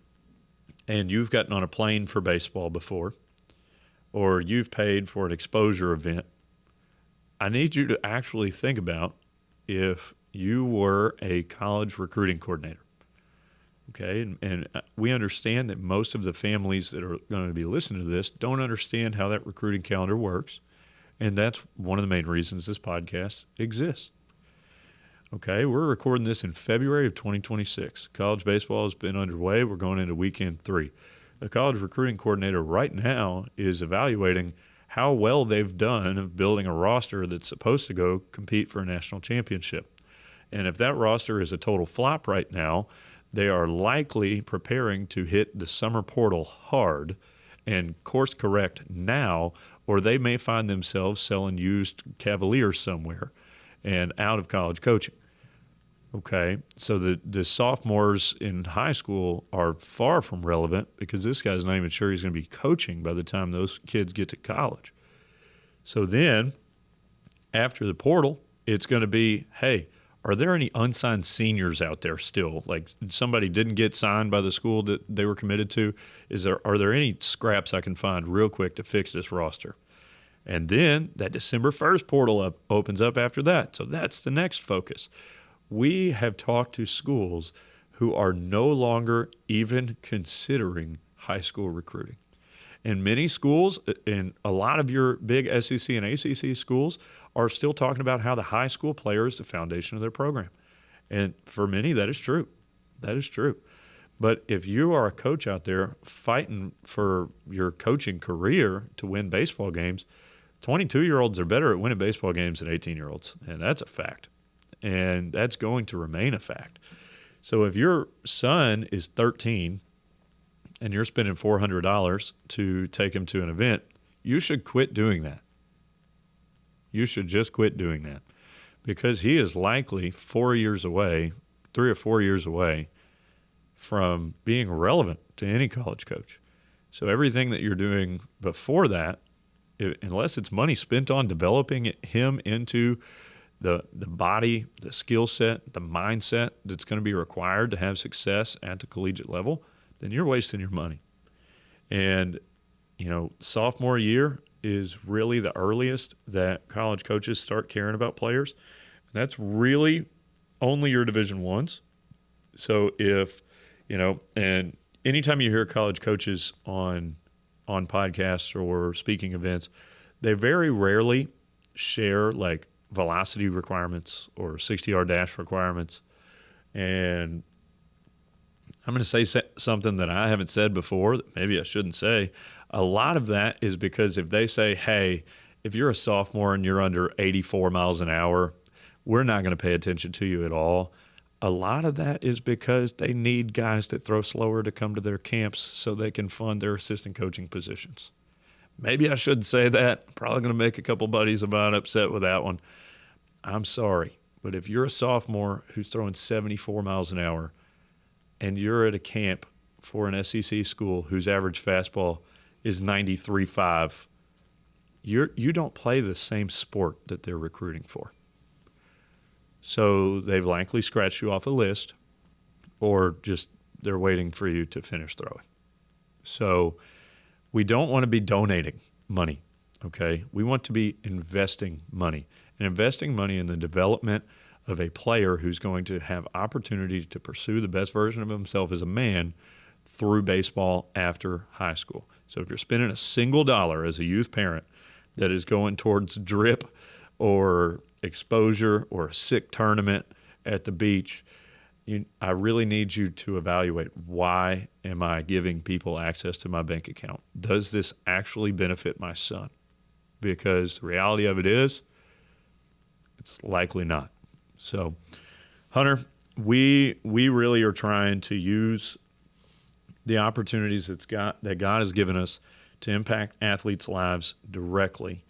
and you've gotten on a plane for baseball before, or you've paid for an exposure event, I need you to actually think about if you were a college recruiting coordinator. Okay, and we understand that most of the families that are going to be listening to this don't understand how that recruiting calendar works, and that's one of the main reasons this podcast exists. Okay, we're recording this in February of 2026. College baseball has been underway. We're going into weekend 3. The college recruiting coordinator right now is evaluating how well they've done of building a roster that's supposed to go compete for a national championship. And if that roster is a total flop right now, they are likely preparing to hit the summer portal hard and course correct now, or they may find themselves selling used Cavaliers somewhere and out of college coaching. Okay, so the sophomores in high school are far from relevant because this guy's not even sure he's going to be coaching by the time those kids get to college. So then, after the portal, it's going to be, hey, are there any unsigned seniors out there still? Like somebody didn't get signed by the school that they were committed to? Are there any scraps I can find real quick to fix this roster? And then that December 1st portal opens up after that. So that's the next focus. We have talked to schools who are no longer even considering high school recruiting. And many schools, and a lot of your big SEC and ACC schools, are still talking about how the high school player is the foundation of their program. And for many, that is true. That is true. But if you are a coach out there fighting for your coaching career to win baseball games, 22-year-olds are better at winning baseball games than 18-year-olds, and that's a fact. And that's going to remain a fact. So if your son is 13 and you're spending $400 to take him to an event, you should quit doing that. You should just quit doing that because he is likely 3 or 4 years away from being relevant to any college coach. So everything that you're doing before that, unless it's money spent on developing him into the body, the skill set, the mindset that's going to be required to have success at the collegiate level, then you're wasting your money. And, sophomore year is really the earliest that college coaches start caring about players. And that's really only your Division I's. So if, and anytime you hear college coaches on podcasts or speaking events, they very rarely share like velocity requirements or 60-yard dash requirements. And I'm going to say something that I haven't said before that maybe I shouldn't say. A lot of that is because if they say, hey, if you're a sophomore and you're under 84 miles an hour, we're not going to pay attention to you at all. A lot of that is because they need guys that throw slower to come to their camps so they can fund their assistant coaching positions. Maybe I shouldn't say that. I'm probably going to make a couple buddies of mine upset with that one. I'm sorry, but if you're a sophomore who's throwing 74 miles an hour and you're at a camp for an SEC school whose average fastball is 93.5, you don't play the same sport that they're recruiting for. So they've likely scratched you off a list, or just they're waiting for you to finish throwing. So we don't want to be donating money, okay? We want to be investing money, and investing money in the development of a player who's going to have opportunity to pursue the best version of himself as a man through baseball after high school. So if you're spending a single dollar as a youth parent that is going towards drip or exposure or a sick tournament at the beach, I really need you to evaluate, why am I giving people access to my bank account? Does this actually benefit my son? Because the reality of it is, it's likely not. So, Hunter, we really are trying to use the opportunities that God has given us to impact athletes' lives directly.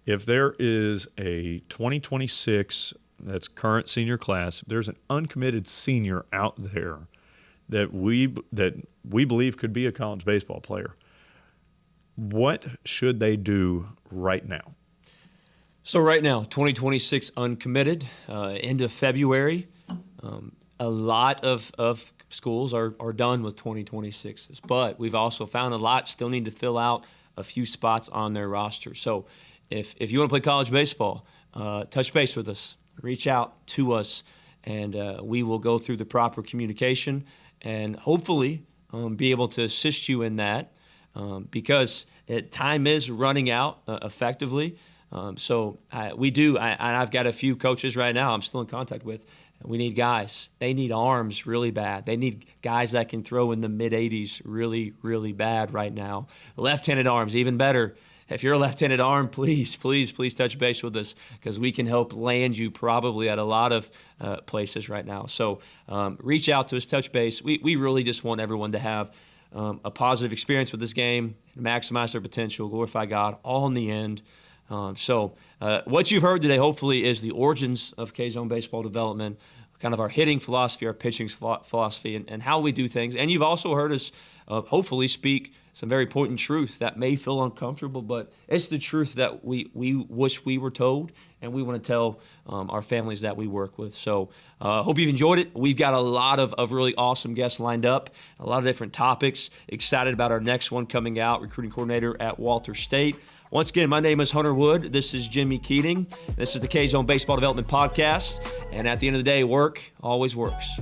If there is a 2026, that's current senior class, if there's an uncommitted senior out there that we believe could be a college baseball player, what should they do right now? So right now, 2026 uncommitted, end of February. A lot of schools are done with 2026s, but we've also found a lot still need to fill out a few spots on their roster. So if you want to play college baseball, touch base with us, reach out to us, and we will go through the proper communication and hopefully be able to assist you in that because time is running out effectively. So I've got a few coaches right now I'm still in contact with. We need guys. They need arms really bad. They need guys that can throw in the mid-80s really, really bad right now. Left-handed arms, even better. if you're a left-handed arm, please touch base with us, because we can help land you probably at a lot of places right now. So reach out to us, touch base. We really just want everyone to have a positive experience with this game, maximize their potential, glorify God, all in the end. So what you've heard today, hopefully, is the origins of K-Zone baseball development, kind of our hitting philosophy, our pitching philosophy, and how we do things. And you've also heard us hopefully speak some very important truth that may feel uncomfortable, but it's the truth that we wish we were told, and we want to tell our families that we work with. So hope you've enjoyed it. We've got a lot of really awesome guests lined up, a lot of different topics. Excited about our next one coming out, recruiting coordinator at Walter State. Once again, my name is Hunter Wood. This is Jimi Keating. This is the K-Zone Baseball Development Podcast. And at the end of the day, work always works.